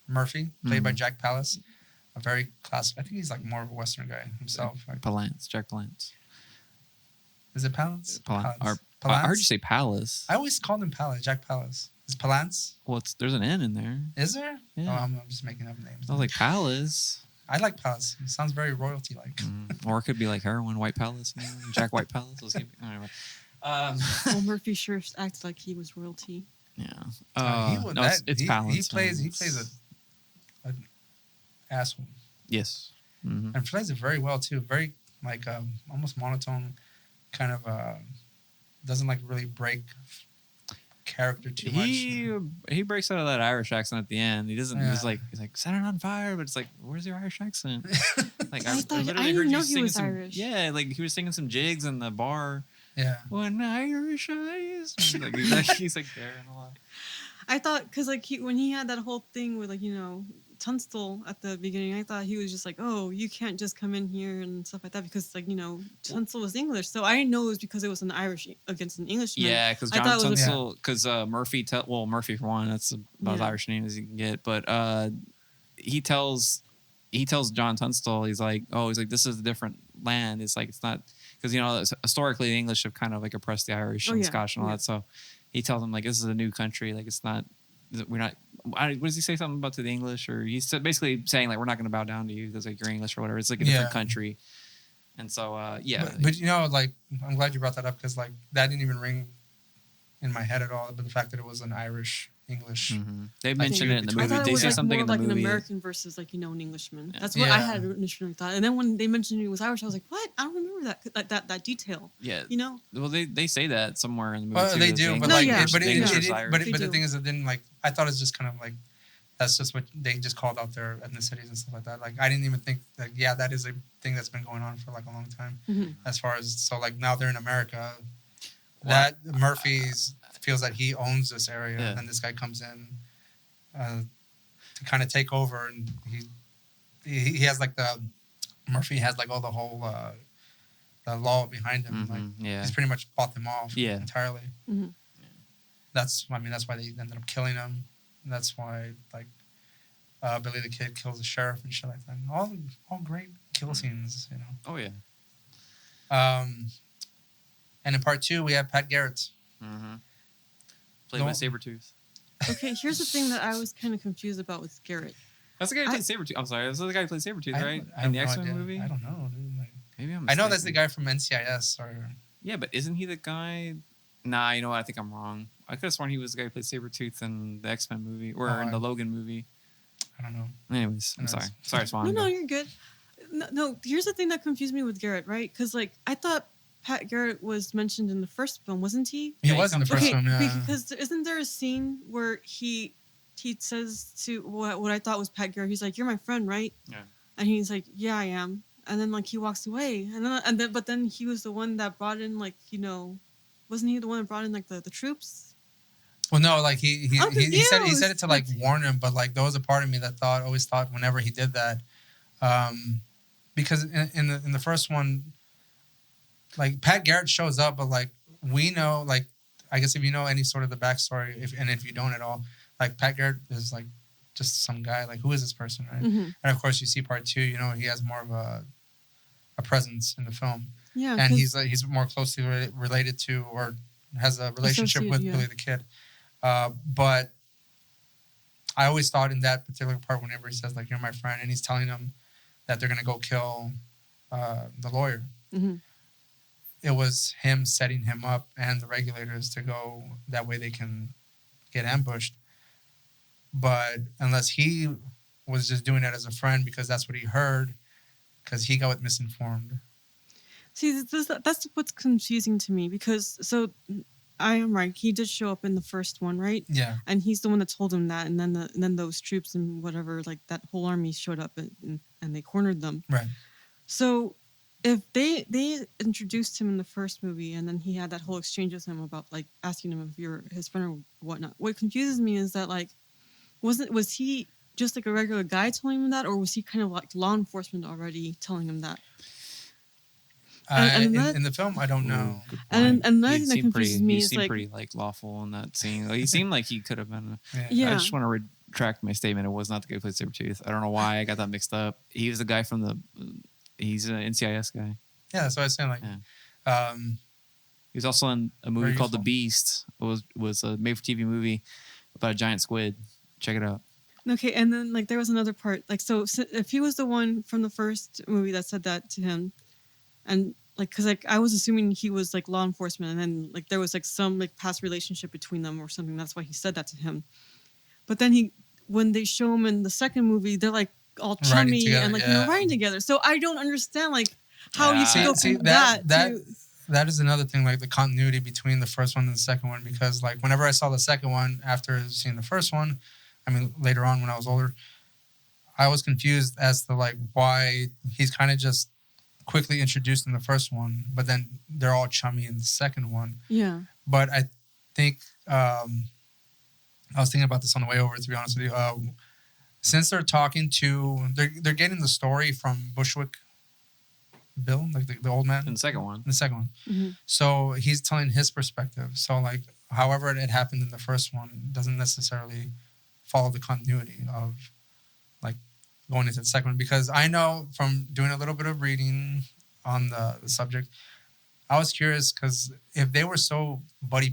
Murphy, played by Jack Palance, a very classic. I think he's like more of a Western guy himself. Like, Jack Palance. Is it Palance? Palance. Palance? I heard you say Palace. I always called him Palance. Jack Palance. Is Palance? Well, there's an N in there. Is there? Yeah. Oh, I'm just making up names. I was like Palace. I like Palace. It sounds very royalty-like. Or it could be like heroin, White Palace. You know? Jack White Palace. Anyway. Well, Murphy sure acted like he was royalty. Yeah. It's Palance. He plays an asshole. Yes. Mm-hmm. And plays it very well too. Very like almost monotone, kind of doesn't like really break character too much. He breaks out of that Irish accent at the end. He doesn't. He's like set it on fire, but it's like, where's your Irish accent? Like I didn't know he was Irish. Yeah, like he was singing some jigs in the bar. Yeah. When Irish eyes. Like he's like there and a lot. I thought because like when he had that whole thing with, like, you know, Tunstall at the beginning, I thought he was just like, oh, you can't just come in here and stuff like that because, like, you know, Tunstall was English. So I didn't know it was because it was an Irish against an Englishman. Yeah, because John Tunstall, because Murphy for one, that's about as Irish name as you can get. But he tells John Tunstall, he's like, this is a different land. It's like, it's not, because, you know, historically the English have kind of like oppressed the Irish and Scotch and all that. So he tells him, like, this is a new country. Like, it's not, we're not. What does he say something about to the English? Or he's basically saying, like, we're not going to bow down to you because, like, you're English or whatever. It's like a different country. And so, But you know, like, I'm glad you brought that up because, like, that didn't even ring in my head at all. But the fact that it was an Irish English. Mm-hmm. They mentioned it in the I movie. thought it They was say like something more in the like movie. an American versus, like, you know, an Englishman. That's what I had initially thought. And then when they mentioned he was Irish, I was like, what? I don't remember that detail. Yeah. You know? Well, they say that somewhere in the movie. Well, too, they do, but the thing is, it didn't, like, I thought it's just kind of like, that's just what they just called out their ethnicities and stuff like that. Like, I didn't even think that, that is a thing that's been going on for like a long time. Mm-hmm. As far as, so like now they're in America, that Murphy's feels that he owns this area, and this guy comes in to kind of take over, and he has like Murphy has like all the whole the law behind him. Mm-hmm. Like, he's pretty much bought them off entirely. Mm-hmm. That's why they ended up killing him. That's why, like, Billy the Kid kills the sheriff and shit like that. And all great kill scenes, you know. Oh yeah. And in part 2 we have Pat Garrett. Mm-hmm. Played by Sabretooth. Okay, here's the thing that I was kind of confused about with Garrett. That's the guy who played Sabretooth. I'm sorry, that's the guy who played Sabretooth, right? In the X-Men movie? I don't know, dude. Like, maybe I'm I know mistaken. that's the guy from NCIS or... Yeah, but isn't he the guy... Nah, you know what? I think I'm wrong. I could have sworn he was the guy who played Sabretooth in the X-Men movie or in the Logan movie. I don't know. Anyways, I'm sorry. Sorry, Swan. No, you're good. No, here's the thing that confused me with Garrett, right? Because, like, I thought Pat Garrett was mentioned in the first film, wasn't he? He was in the first one, yeah. Because isn't there a scene where he says to what I thought was Pat Garrett, he's like, "You're my friend, right?" Yeah. And he's like, "Yeah, I am." And then, like, he walks away. But then he was the one that brought in, like, you know, wasn't he the one that brought in, like, the troops? Well, no, like he said it to like warn him, but like there was a part of me that always thought whenever he did that, because in the first one, like Pat Garrett shows up, but like we know, like I guess if you know any sort of the backstory, if you don't at all, like Pat Garrett is like just some guy, like who is this person, right? Mm-hmm. And of course you see part 2, you know, he has more of a presence in the film, Yeah, and he's more closely related to or has a relationship with Billy the Kid. But I always thought in that particular part, whenever he says like "you're my friend" and he's telling them that they're gonna go kill the lawyer, mm-hmm. it was him setting him up and the regulators to go that way they can get ambushed. But unless he was just doing it as a friend because that's what he heard, because he got misinformed. See, that's what's confusing to me because I am right. He did show up in the first one, right? Yeah. And he's the one that told him that, and then those troops and whatever, like that whole army showed up and they cornered them. Right. So if they introduced him in the first movie, and then he had that whole exchange with him about like asking him if you're his friend or whatnot. What confuses me is that like, was he just like a regular guy telling him that, or was he kind of like law enforcement already telling him that? In the film, I don't know. And another thing that confuses me is he seemed pretty like lawful in that scene. Like, he seemed like he could have been. Yeah. I just want to retract my statement. It was not the guy who played Sabretooth. I don't know why I got that mixed up. He was the guy from the. He's an NCIS guy. Yeah, that's what I was saying. Like, he was also in a movie called The Beast. It was a made-for-TV movie about a giant squid. Check it out. Okay, and then like there was another part. Like, so if he was the one from the first movie that said that to him. And like, cause like I was assuming he was like law enforcement, and then like there was like some like past relationship between them or something. That's why he said that to him. But then when they show him in the second movie, they're like all chummy together, and like riding together. So I don't understand like how you can go from that. That is another thing, like the continuity between the first one and the second one. Because like whenever I saw the second one after seeing the first one, I mean later on when I was older, I was confused as to like why he's kind of just quickly introduced in the first one, but then they're all chummy in the second one. Yeah. But I think I was thinking about this on the way over, to be honest with you. Since they're talking to, they're getting the story from Bushwick Bill, like the old man. In the second one. Mm-hmm. So he's telling his perspective. So like, however it happened in the first one doesn't necessarily follow the continuity of like going into the second one, because I know from doing a little bit of reading on the subject, I was curious because if they were so buddy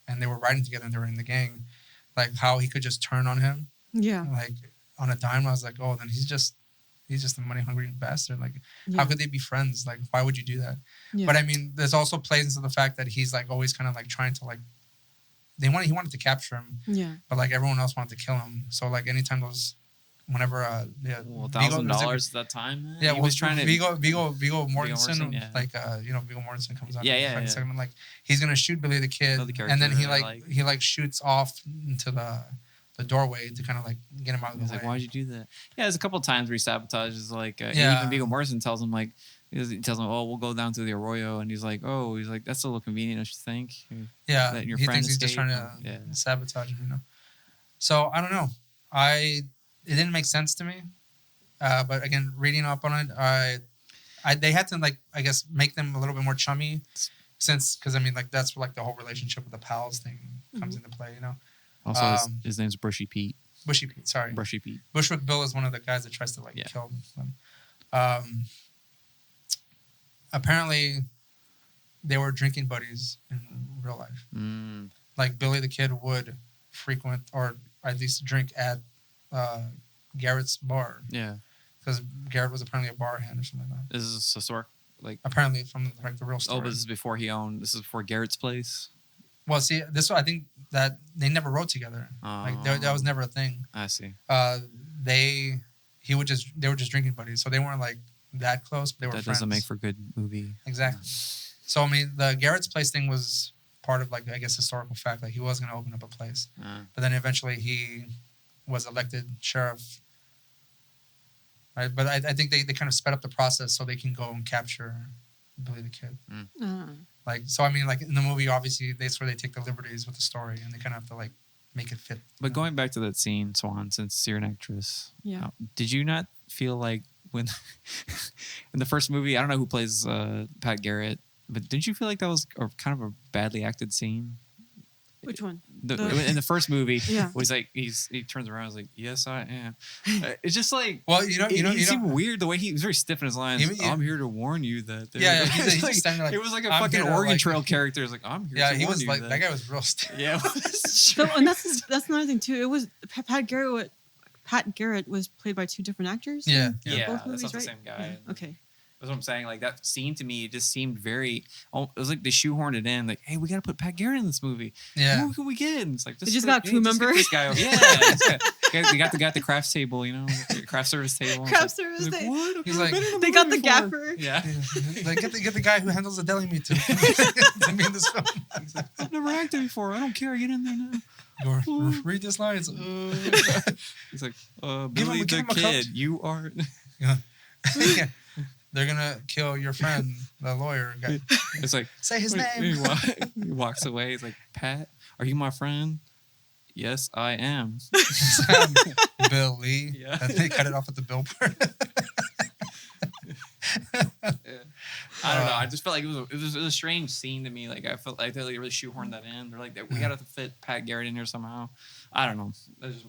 and they were riding together and they were in the gang, like how he could just turn on him, like on a dime. I was like, oh, then he's just a money hungry bastard. Like, how could they be friends? Like, why would you do that? Yeah. But I mean, there's also plays into the fact that he's like always kind of like trying to like he wanted to capture him, but like everyone else wanted to kill him. So like anytime those. Whenever $1,000 at that time, man. Yeah, he was trying to Viggo Mortensen, like Viggo Mortensen comes out. Segment, like he's gonna shoot Billy the Kid, and then he shoots off into the doorway to kind of like get him out of the way. He's like, why'd you do that? Yeah, there's a couple of times where he sabotages. Like even Viggo Mortensen tells him like he tells him, oh, we'll go down to the arroyo, and he's like, that's a little convenient, don't you think? Yeah, he thinks he's just trying to sabotage him, So I don't know. It didn't make sense to me, but again, reading up on it, they had to like I guess make them a little bit more chummy, because I mean like that's where like the whole relationship with the pals thing comes into play, Also, his name's Brushy Pete. Bushy Pete. Sorry, Brushy Pete. Bushwick Bill is one of the guys that tries to like kill them. Apparently, they were drinking buddies in real life. Like Billy the Kid would frequent or at least drink at Garrett's bar. Yeah, because Garrett was apparently a bar hand or something like that. Is this historic? Like apparently from like the real story. Oh, but this is before he owned. This is before Garrett's place. Well, see, this I think that they never rode together. Like that was never a thing. I see. They were just drinking buddies, so they weren't like that close. But they were that friends. doesn't make for a good movie. Exactly. So I mean, the Garrett's place thing was part of like I guess historical fact. Like he was going to open up a place, but then eventually he was elected sheriff. Right, but I think they kind of sped up the process so they can go and capture Billy the Kid. Like so, I mean, like in the movie, obviously that's where they take the liberties with the story, and they kind of have to like make it fit. But going back to that scene, Swan, since you're an actress, did you not feel like when in the first movie, I don't know who plays Pat Garrett, but didn't you feel like that was kind of a badly acted scene? Which one? In the first movie, was like he turns around, and is like, "Yes, I am." It's just like, well, he seemed weird the way he was very stiff in his lines. I'm here to warn you that. He's like, it was like a fucking Oregon Trail character. It's like I'm here. Yeah, to he warn was you like that. that guy was real stiff. Yeah, so, and that's another thing too. It was Pat Garrett was played by two different actors. Yeah, both movies, that's not the right? same guy. Yeah. Okay. That's what I'm saying. Like that scene to me, it just seemed very. It was like they shoehorned it in. Like, hey, we gotta put Pat Garrett in this movie. Yeah. Who can we get? And it's like they just got crew member. This guy. Yeah. They got the guy at the craft table. You know, the craft service table. Service table. What? He's like, they got the gaffer. Yeah. Like get the guy who handles the deli meat to be in this film. I've never acted before. I don't care. Get in there now. Read this line. He's like, Billy the Kid, you are. Yeah. They're gonna kill your friend, the lawyer guy. It's like say his name. He walks away. He's like, Pat, are you my friend? Yes, I am. Billy. Yeah. And they cut it off at the billboard. I don't know. I just felt like it was a strange scene to me. Like I felt like they really shoehorned that in. They're like, we gotta fit Pat Garrett in here somehow. I don't know.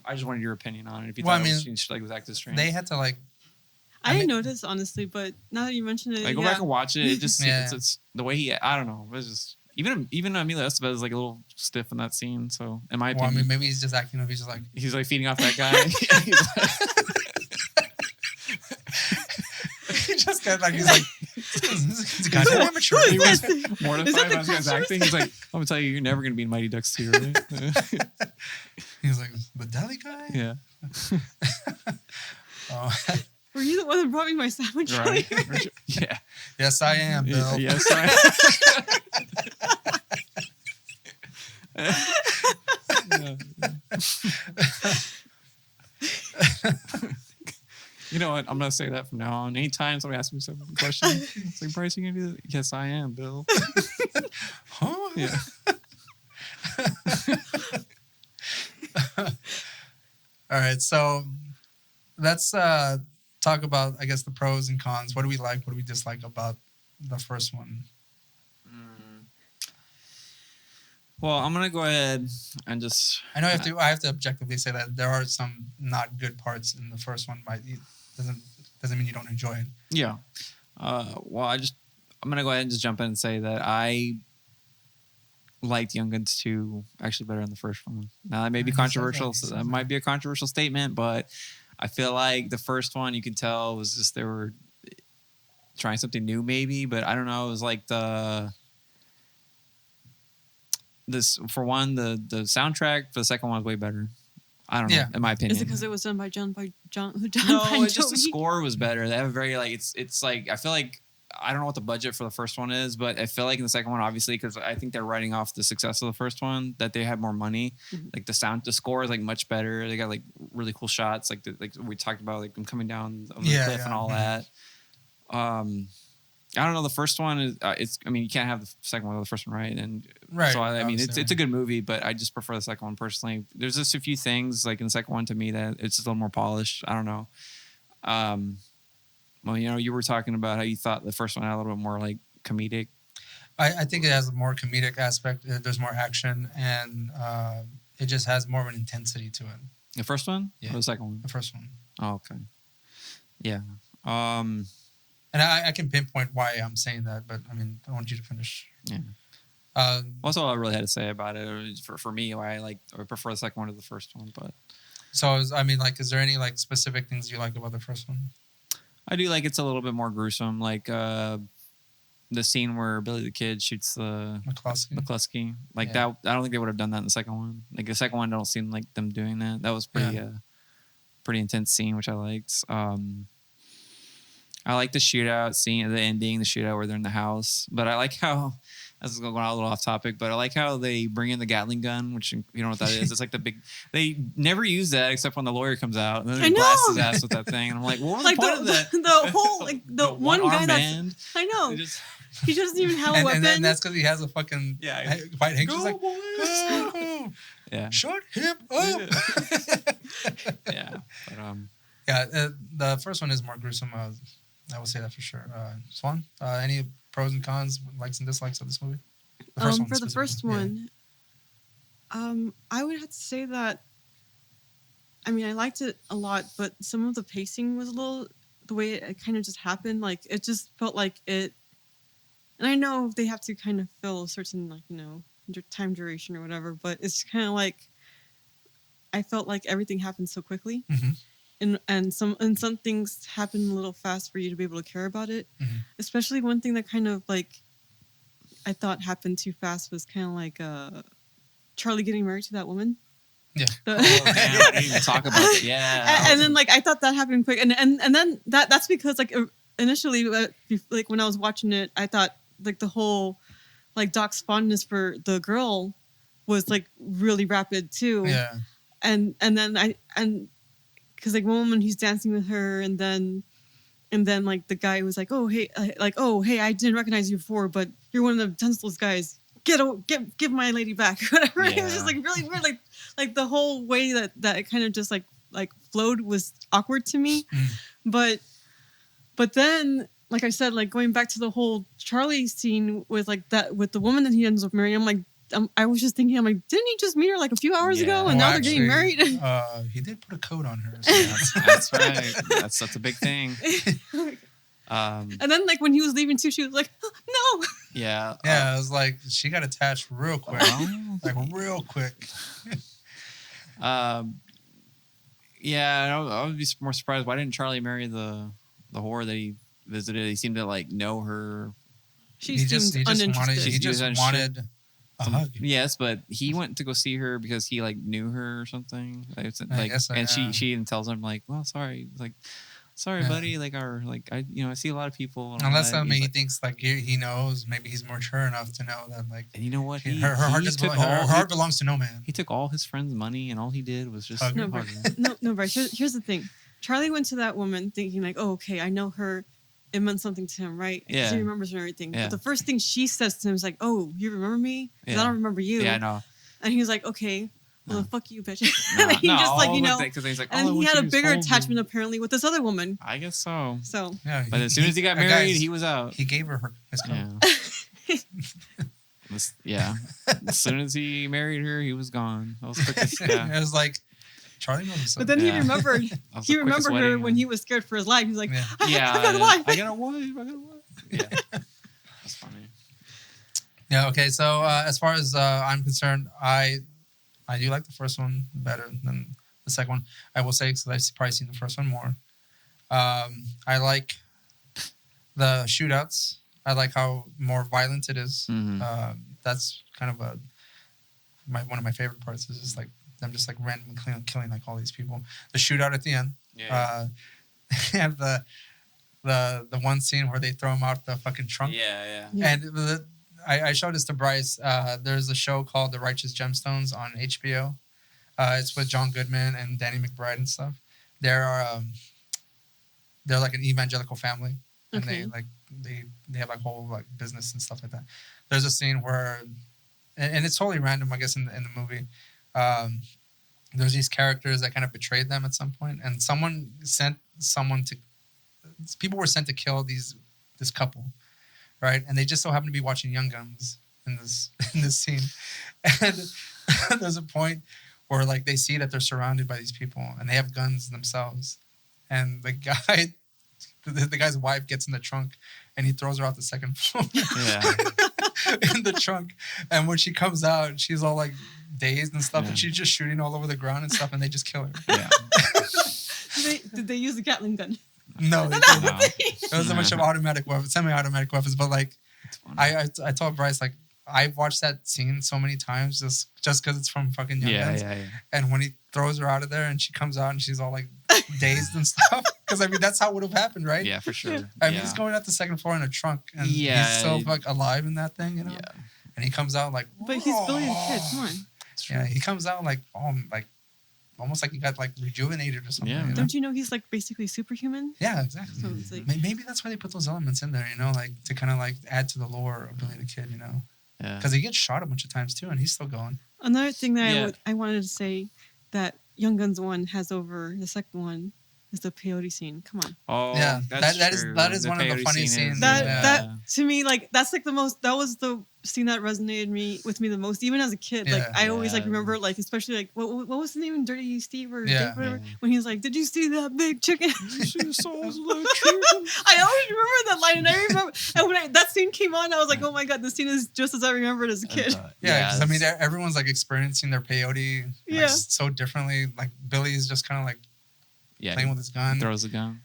I just wanted your opinion on it. If you thought it was acted strange, they had to like. I didn't notice honestly, but now that you mentioned it, like go back and watch it. It just it's the way he. I don't know. It was just even Emilio Estevez is like a little stiff in that scene. So in my opinion, I mean, maybe he's just acting. He's just like feeding off that guy. He just got like he's like he's a goddamn amateur. He was mortified by this guy's acting. He's like, I'm gonna tell you, you're never gonna be in Mighty Ducks 2, right? He's like the deli guy. Yeah. Oh. Were you the one that brought me my sandwich? Right. Yeah. Yes, I am, Bill. Yes, I am. You know what? I'm gonna say that from now on. Anytime somebody asks me some question, it's like, Bryce, you gonna do that? Yes, I am, Bill. Huh? Yeah. All right, so let's talk about, I guess, the pros and cons. What do we like? What do we dislike about the first one? Well, I'm gonna go ahead and just. I know I have to objectively say that there are some not good parts in the first one. But it doesn't mean you don't enjoy it. Yeah. Well, I'm gonna go ahead and just jump in and say that I liked Young Guns 2 actually better than the first one. Now that may be controversial. So that might be a controversial statement, but I feel like the first one you can tell was just they were trying something new, maybe. But I don't know. It was like the soundtrack for the second one was way better. I don't know, in my opinion. Is it because it was done by John? No, it's just the score was better. They have a very like it's like I feel like I don't know what the budget for the first one is, but I feel like in the second one, obviously, because I think they're writing off the success of the first one, that they had more money. Mm-hmm. Like the score is like much better. They got like really cool shots, like we talked about, like them coming down the cliff and all that. I don't know. The first one is I mean, you can't have the second one without the first one, right? And so I mean, it's a good movie, but I just prefer the second one personally. There's just a few things like in the second one to me that it's just a little more polished. I don't know. Well, you know, you were talking about how you thought the first one had a little bit more like comedic. I think it has a more comedic aspect. There's more action, and it just has more of an intensity to it. The first one? Yeah. Or the second one? The first one. Oh, okay. Yeah. And I can pinpoint why I'm saying that, but I mean, I want you to finish. Yeah. That's all I really had to say about it. It was for me, why I prefer the second one to the first one. But is there any like specific things you like about the first one? I do like it's a little bit more gruesome. Like the scene where Billy the Kid shoots the McCluskey. Like that, I don't think they would have done that in the second one. Like the second one, I don't seem like them doing that. That was pretty intense scene, which I liked. I like the shootout scene, the ending, the shootout where they're in the house. But I like how, this is going a little off topic, but I like how they bring in the Gatling gun, which you don't know what that is. It's like the big, they never use that except when the lawyer comes out and then they blast his ass with that thing. And I'm like, what was the point of that? The whole, like the one guy band. I know. He doesn't even have a weapon. And that's because he has a fucking white handkerchief. Like, go, yeah. Shut him up. The first one is more gruesome. I will say that for sure. Swan, any pros and cons, likes and dislikes of this movie? For the first one, I would have to say that, I mean, I liked it a lot, but some of the pacing was a little, the way it kind of just happened, like, it just felt like it, and I know they have to kind of fill a certain, like, time duration or whatever, but it's kind of like, I felt like everything happened so quickly. Mm-hmm. And some things happen a little fast for you to be able to care about it. Mm-hmm. Especially one thing that kind of like I thought happened too fast was kind of like Charlie getting married to that woman. Yeah. I didn't even talk about it. Yeah. And then like I thought that happened quick, and then that's because like initially like when I was watching it, I thought like the whole like Doc's fondness for the girl was like really rapid too. Yeah. And then because like one woman he's dancing with her, and then like the guy was like, oh hey, I didn't recognize you before, but you're one of the utensils guys. Give my lady back. Whatever. Yeah. It was just like really weird. Like the whole way that it kind of just like flowed was awkward to me. But then, like I said, like going back to the whole Charlie scene with like that with the woman that he ends up marrying, I'm like. I was just thinking, I'm like, didn't he just meet her like a few hours ago, and now they're getting married? He did put a coat on her. So that's right. That's a big thing. And then, like when he was leaving too, she was like, "No." Yeah. Yeah, it was like she got attached real quick, like real quick. Yeah, I would be more surprised. Why didn't Charlie marry the whore that he visited? He seemed to like know her. He just wanted a hug. Yes, but he went to go see her because he like knew her or something. She even tells him like, "Well, sorry, buddy. Like I see a lot of people." Unless he thinks like he knows, maybe he's mature enough to know that like. And you know what? Her heart belongs to no man. He took all his friend's money, and all he did was just hug her. No, Bryce. Here's the thing. Charlie went to that woman thinking like, "Oh, okay, I know her. It meant something to him, right? Yeah. He remembers her and everything." Yeah. But the first thing she says to him is like, "Oh, you remember me? Because I don't remember you." Yeah, I know. And he's like, "Okay, well, fuck you, bitch." No, and he just like, he's like, and he had a bigger attachment apparently with this other woman. I guess so. So, yeah, but as soon as he got married, he was out. He gave her his coat. Yeah. As soon as he married her, he was gone. That was quickest. Yeah. It was like. Charlie knows himself. But then he remembered. He remembered her when he was scared for his life. He's like, I got a wife. I got a wife. Yeah, that's funny. Yeah. Okay. So as far as I'm concerned, I do like the first one better than the second one. I will say because I've probably seen the first one more. I like the shootouts. I like how more violent it is. Mm-hmm. That's kind of one of my favorite parts. Is just like. Them just like randomly killing like all these people. The shootout at the end. Yeah. They have the one scene where they throw him out the fucking trunk. Yeah. And I showed this to Bryce. There's a show called The Righteous Gemstones on HBO. It's with John Goodman and Danny McBride and stuff. They're like an evangelical family, and they have like whole like business and stuff like that. There's a scene where, and it's totally random, I guess, in the movie. There's these characters that kind of betrayed them at some point, and people were sent to kill this couple, right? And they just so happen to be watching Young Guns in this scene, and there's a point where like they see that they're surrounded by these people and they have guns themselves, and the guy, the guy's wife gets in the trunk, and he throws her out the second floor. In the trunk, and when she comes out, she's all like dazed and stuff, and she's just shooting all over the ground and stuff, and they just kill her. Yeah. Did they use a Gatling gun? No, they didn't. No. It was a bunch of automatic weapons, semi-automatic weapons. But like, I told Bryce, like, I've watched that scene so many times just because it's from fucking Young Guns. Yeah. And when he throws her out of there and she comes out and she's all like dazed and stuff, because I mean that's how it would have happened, right? Yeah, for sure. I mean, he's going out the second floor in a trunk, and he's still like alive in that thing, you know. Yeah. And he comes out like, but he's Billy the Kid. Come on. Yeah, he comes out like, almost like he got like rejuvenated or something. Yeah. You know? Don't you know he's like basically superhuman? Yeah, exactly. So it's like, maybe that's why they put those elements in there, you know, like to kind of like add to the lore of Billy the Kid, you know. Yeah. Because he gets shot a bunch of times too, and he's still going. Another thing that I wanted to say that Young Guns 1 has over the second one is the peyote scene. Come on. Oh, yeah, that is one of the funny scenes. That to me, like that's like the most. That was the scene that resonated with me the most, even as a kid. Like I always like remember, like especially like what was the name in Dirty Steve or Dave, whatever, when he was like, "Did you see that big chicken?" I always remember that line, and I remember, and when that scene came on, I was like, "Oh my god, this scene is just as I remembered as a kid." Because I mean, everyone's like experiencing their peyote so differently. Like Billy's just kind of like playing with his gun, throws the gun.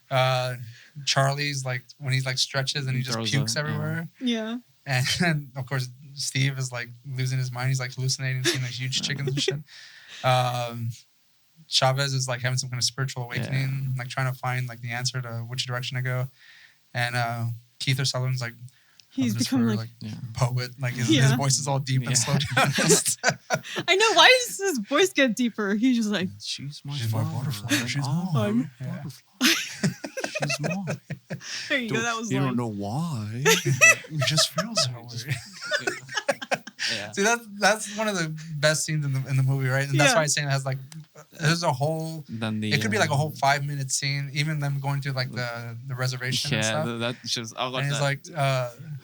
Charlie's like when he like stretches and he just pukes everywhere. Yeah. And of course, Steve is like losing his mind. He's like hallucinating, seeing like huge chickens and shit. Chavez is like having some kind of spiritual awakening, like trying to find like the answer to which direction to go. And Keith Sutherland's like, he's become like poet. Like his voice is all deep and slow down. I know. Why does his voice get deeper? He's just like, she's my butterfly. She's mine. She's mine. There you go. That was. You don't know why. It just feels that way. Yeah. See, that's one of the best scenes in the movie, right? And that's why I'm saying it has like there's a whole. It could be like a whole 5-minute scene, even them going to like the reservation. Yeah, and stuff. that just. I and he's like,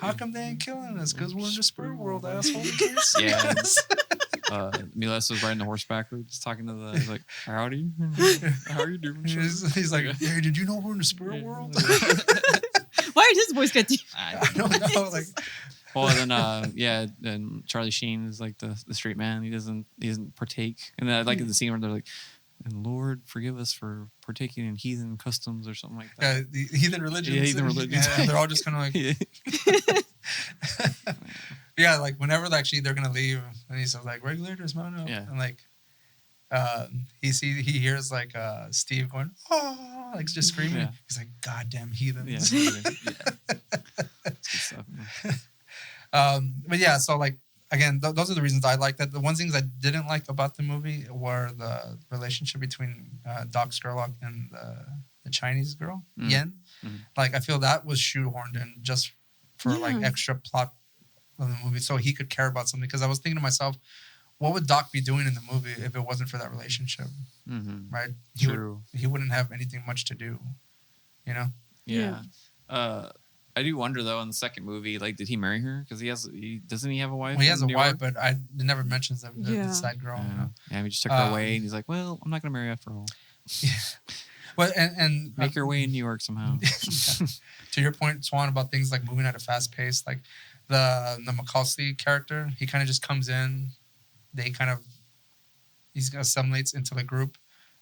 "How come they ain't killing us? Because we're in the spirit world, asshole." Yeah. Miles was riding the horse backwards, talking to the. He's like, "Howdy, how are you doing?" He's like, "Hey, did you know we're in the spirit world?" Why did his voice get deep? I don't know. Like. Well, then, and Charlie Sheen is like the straight man. He doesn't partake. And then I like the scene where they're like, "And Lord, forgive us for partaking in heathen customs" or something like that. Yeah, the heathen religions. Yeah, heathen religions. Yeah, they're all just kind of like, yeah, like whenever actually they're gonna leave, and he's like, "Regulators, mount up," and like, he hears like Steve going, "Oh," like just screaming. Yeah. He's like, "Goddamn heathens!" Yeah. That's good stuff. But yeah, so like again, those are the reasons I like that. The one things I didn't like about the movie were the relationship between Doc Scurlock and the Chinese girl Yen. Mm-hmm. Like I feel that was shoehorned in just for like extra plot of the movie, so he could care about something. Because I was thinking to myself, what would Doc be doing in the movie if it wasn't for that relationship? Mm-hmm. Right? He wouldn't have anything much to do. You know? Yeah. I do wonder though in the second movie, like, did he marry her? Because doesn't he have a wife? Well, he has a wife, but it never mentions the side girl. You know? Yeah, he just took her away, and he's like, "Well, I'm not gonna marry after all." Yeah. Well, and make your way in New York somehow. Yeah. To your point, Swan, about things like moving at a fast pace, like the McCauley character, he kind of just comes in, he assimilates into the group,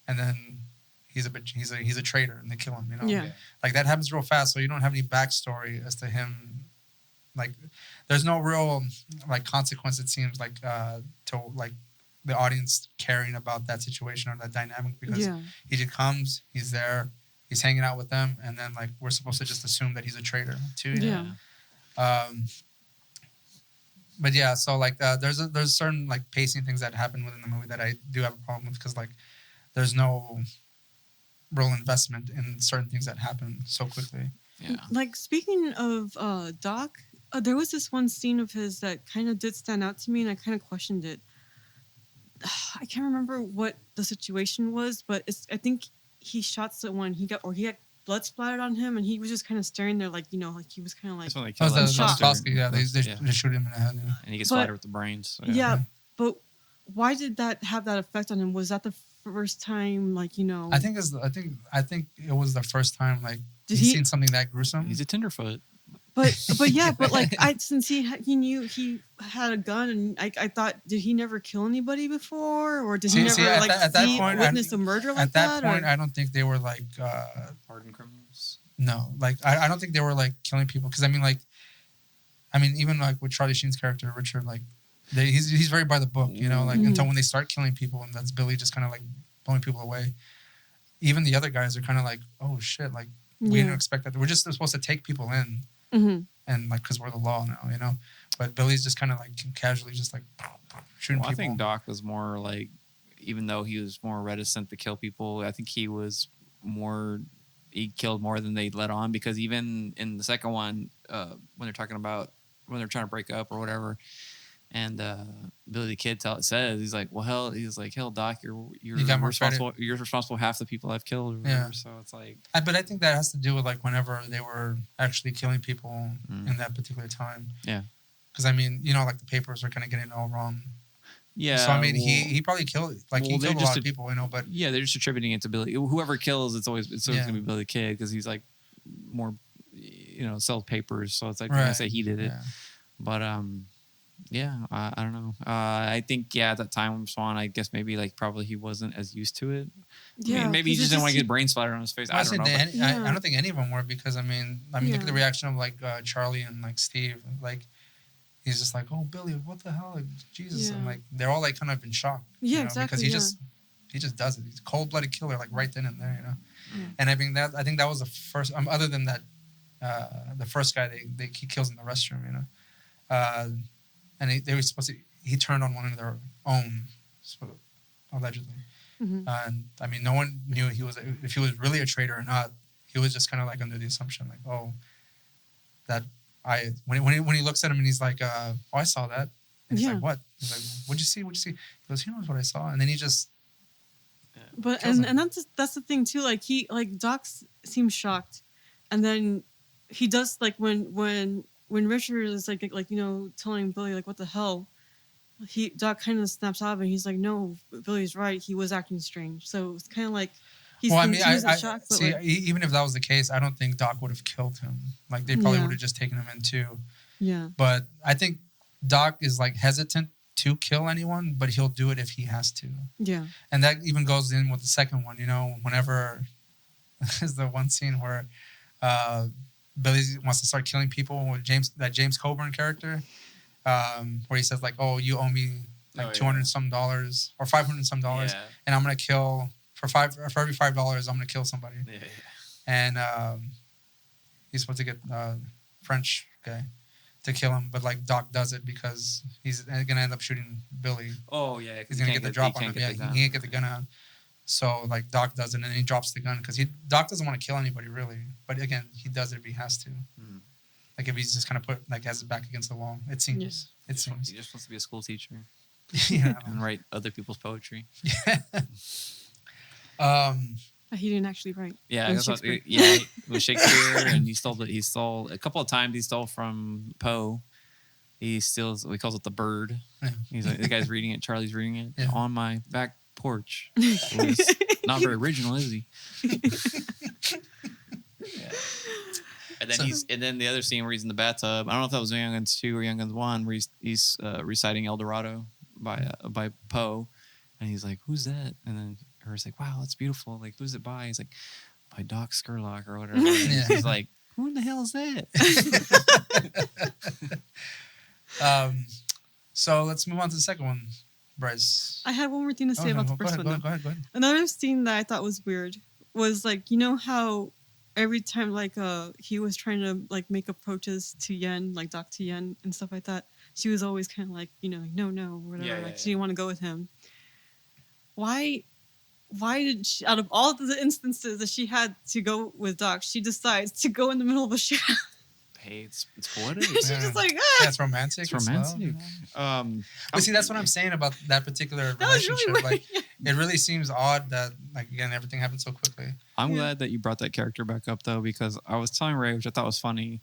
and then he's a traitor, and they kill him. You know, like that happens real fast. So you don't have any backstory as to him. Like, there's no real like consequence. It seems like to like the audience caring about that situation or that dynamic, because he just comes, he's there, he's hanging out with them, and then like we're supposed to just assume that he's a traitor too. But yeah, so like there's certain like pacing things that happen within the movie that I do have a problem with, because like there's no real investment in certain things that happen so quickly. Yeah. Like speaking of Doc, there was this one scene of his that kind of did stand out to me, and I kind of questioned it. I can't remember what the situation was, but I think he shot someone. He got blood splattered on him, and he was just kind of staring there, like, you know, like he was kind of like. They shoot him in the head. And he gets splattered with the brains. So but why did that have that effect on him? Was that the first time, like, you know? I think it was the first time like Did he's he? seen something that gruesome. He's a tenderfoot. But yeah, but like since he knew he had a gun, and I thought, did he never kill anybody before, or did he never witness a murder like that? At that point, I don't think they were like Hardened criminals. no, like I don't think they were like killing people, because I mean even like with Charlie Sheen's character Richard, like he's very by the book, you know, like until when they start killing people, and that's Billy just kind of like blowing people away. Even the other guys are kind of like, oh shit, like we didn't expect that. We're just supposed to take people in. And like, because we're the law now, you know, but Billy's just kind of like casually just like shooting people. I think Doc was more like, even though he was more reticent to kill people, I think he killed more than they let on, because even in the second one, when they're trying to break up or whatever, and Billy the Kid says, he's like, hell, Doc, you're responsible for half the people I've killed or whatever. So it's like, but I think that has to do with like whenever they were actually killing people in that particular time. Yeah, because I mean, you know, like the papers are kind of getting it all wrong. Yeah. So I mean, he probably killed he killed a lot of people, you know. But yeah, they're just attributing it to Billy. Whoever kills, it's always gonna be Billy the Kid, because he's like more, you know, sells papers. So it's like they're gonna say he did it. Yeah. But yeah, I don't know. I think at that time, Swan, I guess maybe like probably he wasn't as used to it. Yeah, I mean, maybe he just didn't want to get brain splatter on his face. I don't know. I don't think any of them were, because I mean, look at the reaction of like Charlie and like Steve. Like he's just like, oh Billy, what the hell, like, Jesus, and like they're all like kind of in shock. Yeah, you know, exactly. Because he just does it. He's a cold-blooded killer, like right then and there, you know. And I think that was the first. Other than that, the first guy he kills in the restroom, you know. And they were supposed to. He turned on one of their own, allegedly. And I mean, no one knew if he was really a traitor or not. He was just kind of like under the assumption, like, oh, that when he looks at him and he's like, oh, I saw that. And he's like, what? He's like, what'd you see? He goes, he knows what I saw. And then he just. But and that's the thing too. Like Doc seems shocked, and then he does, like when Richard is like you know, telling Billy like what the hell, Doc kind of snaps out of it. He's like, no, Billy's right. He was acting strange. So it's kind of like he's shocked. But see, even if that was the case, I don't think Doc would have killed him. Like they probably would have just taken him in too. Yeah. But I think Doc is like hesitant to kill anyone, but he'll do it if he has to. Yeah. And that even goes in with the second one. You know, whenever there's the one scene where Billy wants to start killing people with James Coburn character, where he says like, "Oh, you owe me like $200 some dollars or $500 some dollars, and I'm gonna kill for every $5 I'm gonna kill somebody." Yeah. And he's supposed to get French guy to kill him, but like Doc does it because he's gonna end up shooting Billy. Oh yeah, he's gonna get the drop on him. Yeah, he can't get the gun out. So like Doc does it, and then he drops the gun because Doc doesn't want to kill anybody really, but again he does it if he has to. Like if he's just kind of has his back against the wall. It seems. Yes. It seems. He's just supposed to be a school teacher. Yeah. And write other people's poetry. Yeah. He didn't actually write. Yeah, it was Shakespeare, and he stole a couple of times. He stole from Poe. He steals. He calls it the bird. Yeah. He's like, the guy's reading it. Charlie's reading it on my back porch. Not very original, is he? Yeah. And then and then the other scene where he's in the bathtub. I don't know if that was Young Guns 2 or Young Guns 1, where he's reciting El Dorado by Poe, and he's like, "Who's that?" And then her's like, "Wow, that's beautiful. Like, who's it by?" He's like, "By Doc Scurlock or whatever." Yeah. He's like, "Who in the hell is that?" So let's move on to the second one, Bryce. I had one more thing to say about the first one. Go ahead. Another scene that I thought was weird was like, you know how every time like he was trying to like make approaches to Yen, like Doc to Yen and stuff like that, she was always kind of like, you know, no, whatever. She didn't want to go with him. Why did she, out of all of the instances that she had to go with Doc, she decides to go in the middle of a shower? Hey, it's poetic. She's just like, that's romantic. It's romantic. But see, that's what I'm saying about that particular relationship. Really like, it really seems odd that, like, again, everything happened so quickly. I'm glad that you brought that character back up, though, because I was telling Ray, which I thought was funny.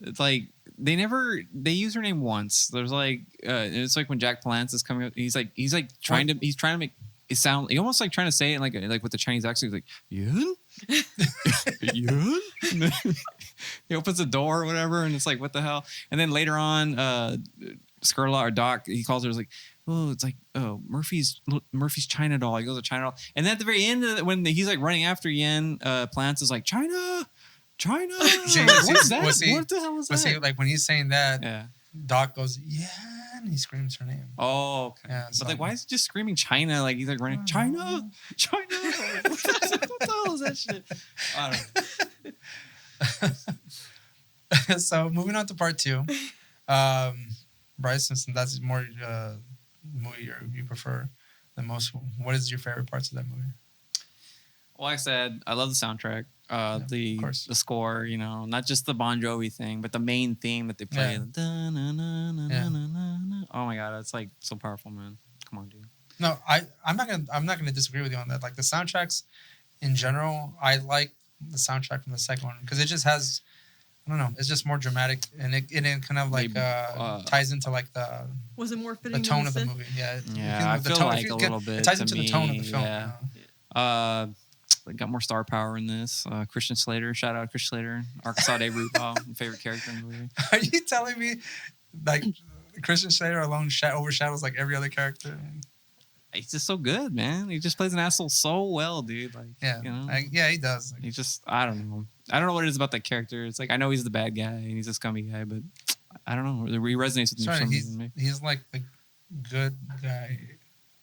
It's like they use her name once. There's like it's like when Jack Palance is coming up, he's trying to make it sound, he almost like trying to say it like with the Chinese accent. He's like, Yun? Yun? And then he opens the door or whatever, and it's like, what the hell? And then later on, Skurla or Doc, he calls her, like, oh, it's like, oh, Murphy's China doll. He goes to China doll. And then at the very end of when he's like running after Yen, Palance is like, China. See, What's that? see, What the hell is that? See, like when he's saying that, Yeah. Doc goes, yeah, and he screams her name. Oh, okay. Yeah, But so- like, why is he just screaming China? Like he's like running, China. What the hell is that shit? I don't know. So moving on to part 2, Bryce, since that's more movie you prefer the most, what is your favorite parts of that movie? Well, like I said, I love the soundtrack. The score, you know, not just the Bon Jovi thing, but the main theme that they play. Yeah. Oh my god, it's like so powerful, man. Come on, dude. No, I'm not gonna disagree with you on that. Like the soundtracks in general, I like the soundtrack from the second one because it just has, I don't know, it's just more dramatic and it kind of like ties into like the Was it more fitting tone than of the Sid? movie. Yeah, Yeah, I feel like a little bit. It ties to into me, the tone of the film. yeah. You know? Got more star power in this. Christian Slater, shout out Christian Slater, Arkansas Day RuPaul, favorite character in the movie. Are you telling me like Christian Slater alone overshadows like every other character? He's just so good, man. He just plays an asshole so well, dude. Like, Yeah, you know, yeah, he does. he just, I don't know what it is about that character. It's like I know he's the bad guy and he's a scummy guy, but I don't know. He resonates with me for some reason. He's like the good guy,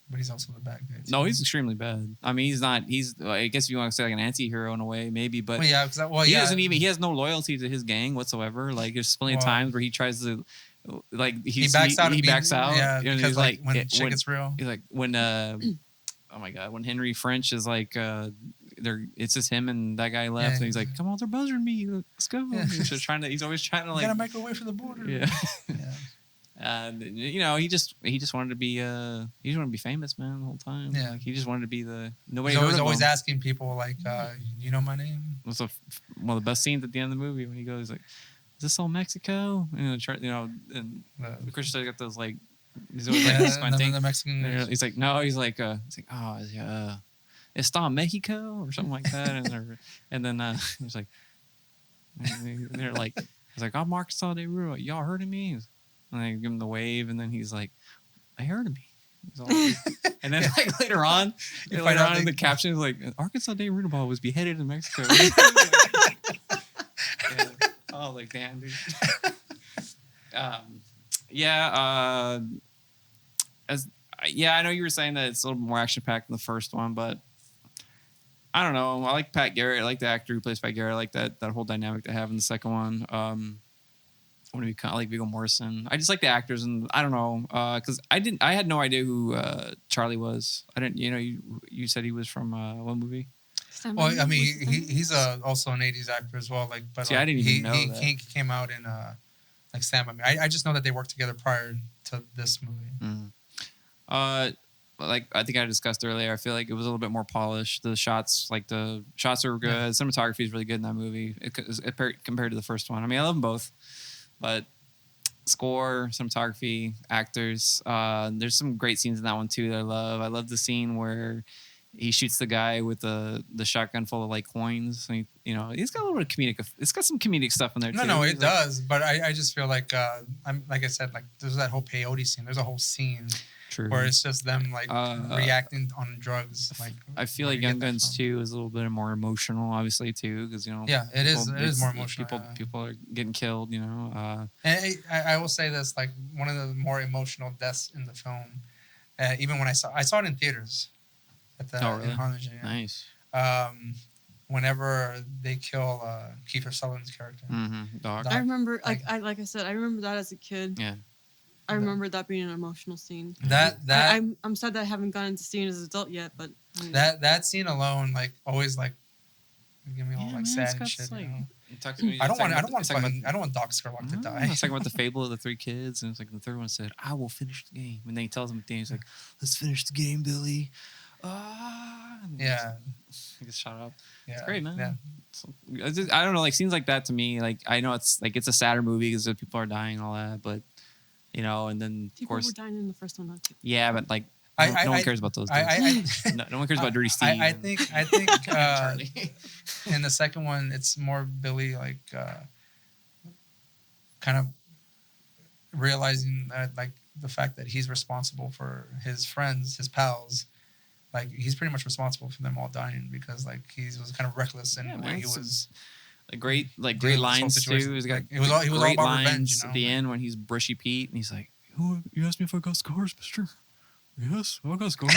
but he's also the bad guy. Too. No, he's extremely bad. I mean, he's not. He's. I guess if you want to say like an anti-hero in a way, maybe. But well, yeah, he doesn't even. He has no loyalty to his gang whatsoever. Like there's plenty of times where he tries to, like he backs out. He backs out. Yeah, you know, because he's like when shit gets real. He's like when oh my god, when Henry French is like it's just him and that guy left, and he's like, come on, they're buzzing me. Let's go. Yeah. He's just trying to. He's always trying to like. Gotta make a way for the border. Yeah. Yeah. You know, he just wanted to be famous, man, the whole time. Yeah, like, he just wanted to be the nobody. He's always asking people like, you know my name. It was one of the best scenes at the end of the movie when he goes like, "Is this all Mexico?" And and Christian got those like, he's always like squinting. The Mexican. He's like, no, he's like, oh, "Está Mexico" or something like that, and then he's like, they're like, he's like, "I'm Arkansas Day Ruro. Y'all heard of me?" And I give him the wave, and then he's like, "I heard of me." And then like later on in the caption is like, "Arkansas Day Rudaball was beheaded in Mexico." Yeah. Oh, like damn, dude. I know you were saying that it's a little more action packed than the first one, but I don't know. I like Pat Garrett. I like the actor who plays Pat Garrett. I like that whole dynamic they have in the second one. I want to be kind of like Viggo Mortensen. I just like the actors, and I don't know because I had no idea who Charlie was. I didn't. You know, you said he was from what movie? Well, I mean, he's also an '80s actor as well. Like, but see, like, I didn't even know that. He came out in like Stand By Me. I just know that they worked together prior to this movie. Like I think I discussed earlier, I feel like it was a little bit more polished. The shots are good. Yeah. Cinematography is really good in that movie compared to the first one. I mean, I love them both. But score, cinematography, actors. There's some great scenes in that one too that I love. I love the scene where he shoots the guy with the shotgun full of like coins. And he's got a little bit of comedic. It's got some comedic stuff in there too. No, it does. But I just feel like I'm like I said, like there's that whole peyote scene. There's a whole scene. True. Where it's just them like reacting on drugs. Like I feel like Young Guns 2 is a little bit more emotional, obviously too, because it is more emotional. People are getting killed, And I will say this, like one of the more emotional deaths in the film. Even when I saw it in theaters at the in Harlingen. Yeah. Nice. Whenever they kill Kiefer Sutherland's character, Doc. I remember, like I said, I remember that as a kid. Yeah. I remember that being an emotional scene. I'm sad that I haven't gotten to see it as an adult yet, but that scene alone, like always, like give me all like sad and shit. Like, I don't want Doc Skurlock to die. It's talking about the fable of the three kids, and it's like the third one said, "I will finish the game," and then he tells him at the end, he's like, "Let's finish the game, Billy. Yeah. He gets shot up. Yeah. It's great, man. Yeah. So, I don't know. Like scenes like that to me, like I know it's like it's a sadder movie because people are dying and all that, but you know, and then People of course, were dying in the first one, though. Too. yeah, but like no one cares about those dudes. No one cares about Dirty Steve. I think in the second one, it's more Billy like kind of realizing that like the fact that he's responsible for his friends, his pals. Like he's pretty much responsible for them all dying because like he was kind of reckless in the way he was. Great lines too. He's got he was all about lines revenge, you know? at the end when he's Brushy Pete and he's like, "You asked me if I got scars, Mister? Yes, I got scars."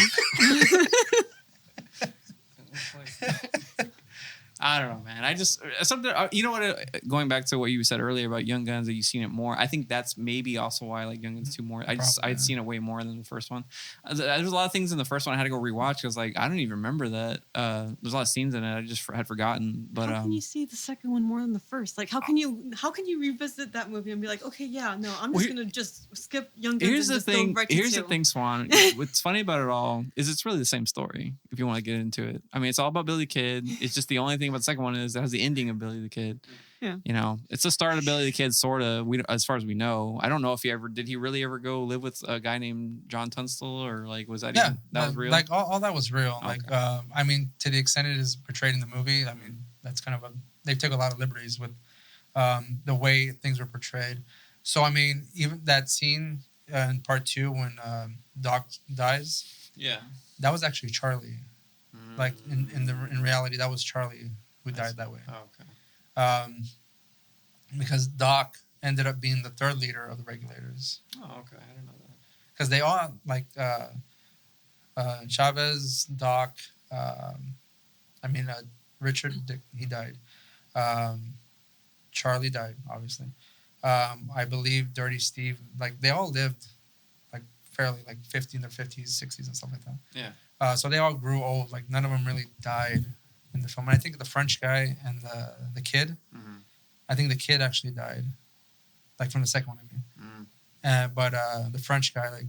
I don't know, man. I just something. You know what? Going back to what you said earlier about Young Guns, that you've seen it more. I think that's maybe also why I like Young Guns 2 more. I'd seen it way more than the first one. There's a lot of things in the first one I had to go rewatch because like I don't even remember that. There's a lot of scenes in it I just had forgotten. But how can you see the second one more than the first? Like how can you revisit that movie and be like, okay, yeah, no, I'm just gonna just skip Young Guns. Here's and the just thing. Go right to Here's two. the thing, Swan. What's funny about it all is it's really the same story. If you want to get into it, I mean, it's all about Billy the Kid. It's just the only thing about the second one is it has the ending of Billy the Kid. Yeah. You know, it's the start of Billy the Kid, sort of. We, as far as we know, I don't know if he really ever go live with a guy named John Tunstall, or like was that that was real? Like all that was real. Okay. Like I mean, to the extent it is portrayed in the movie, I mean that's kind of they took a lot of liberties with the way things were portrayed. So I mean, even that scene in part 2 when Doc dies, that was actually Charlie. Like in reality, that was Charlie who died that way. Oh, okay. Because Doc ended up being the third leader of the regulators. Oh, okay. I didn't know that. Because they all like Chavez, Doc. Richard, he died. Charlie died, obviously. I believe Dirty Steve. Like they all lived like fairly like 50 in their 50s, 60s, and stuff like that. Yeah. So they all grew old. Like none of them really died in the film. And I think the French guy and the kid. Mm-hmm. I think the kid actually died, like from the second one. I mean, but the French guy, like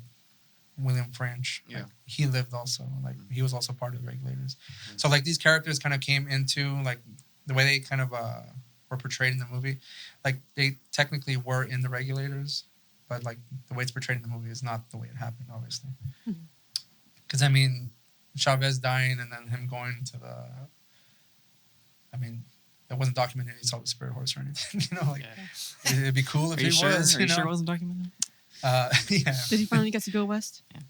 William French, like, he lived also. Like he was also part of the regulators. Mm-hmm. So like these characters kind of came into like the way they kind of were portrayed in the movie. Like they technically were in the regulators, but like the way it's portrayed in the movie is not the way it happened, obviously. Because I mean, Chavez dying and then him going to the. I mean, it wasn't documented. He saw the spirit horse or anything. You know, like it'd be cool if he was. Are you sure it wasn't documented? Yeah. Did he finally get to go west? Yeah.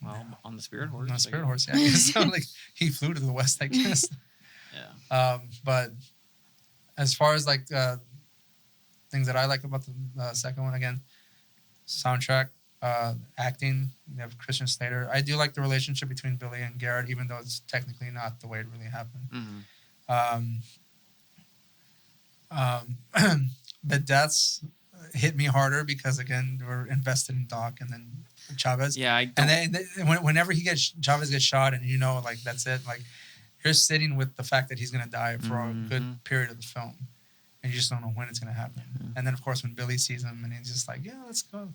Well, on the spirit horse. On the spirit horse, yeah. So like he flew to the west, I guess. Yeah. But as far as like things that I like about the second one, again, soundtrack, acting. You have Christian Slater. I do like the relationship between Billy and Garrett, even though it's technically not the way it really happened. Mm-hmm. The deaths hit me harder because again we're invested in Doc and then Chavez. Yeah, and then whenever Chavez gets shot and you know like that's it, like you're sitting with the fact that he's gonna die for a good period of the film, and you just don't know when it's gonna happen. And then of course when Billy sees him and he's just like, yeah, let's go.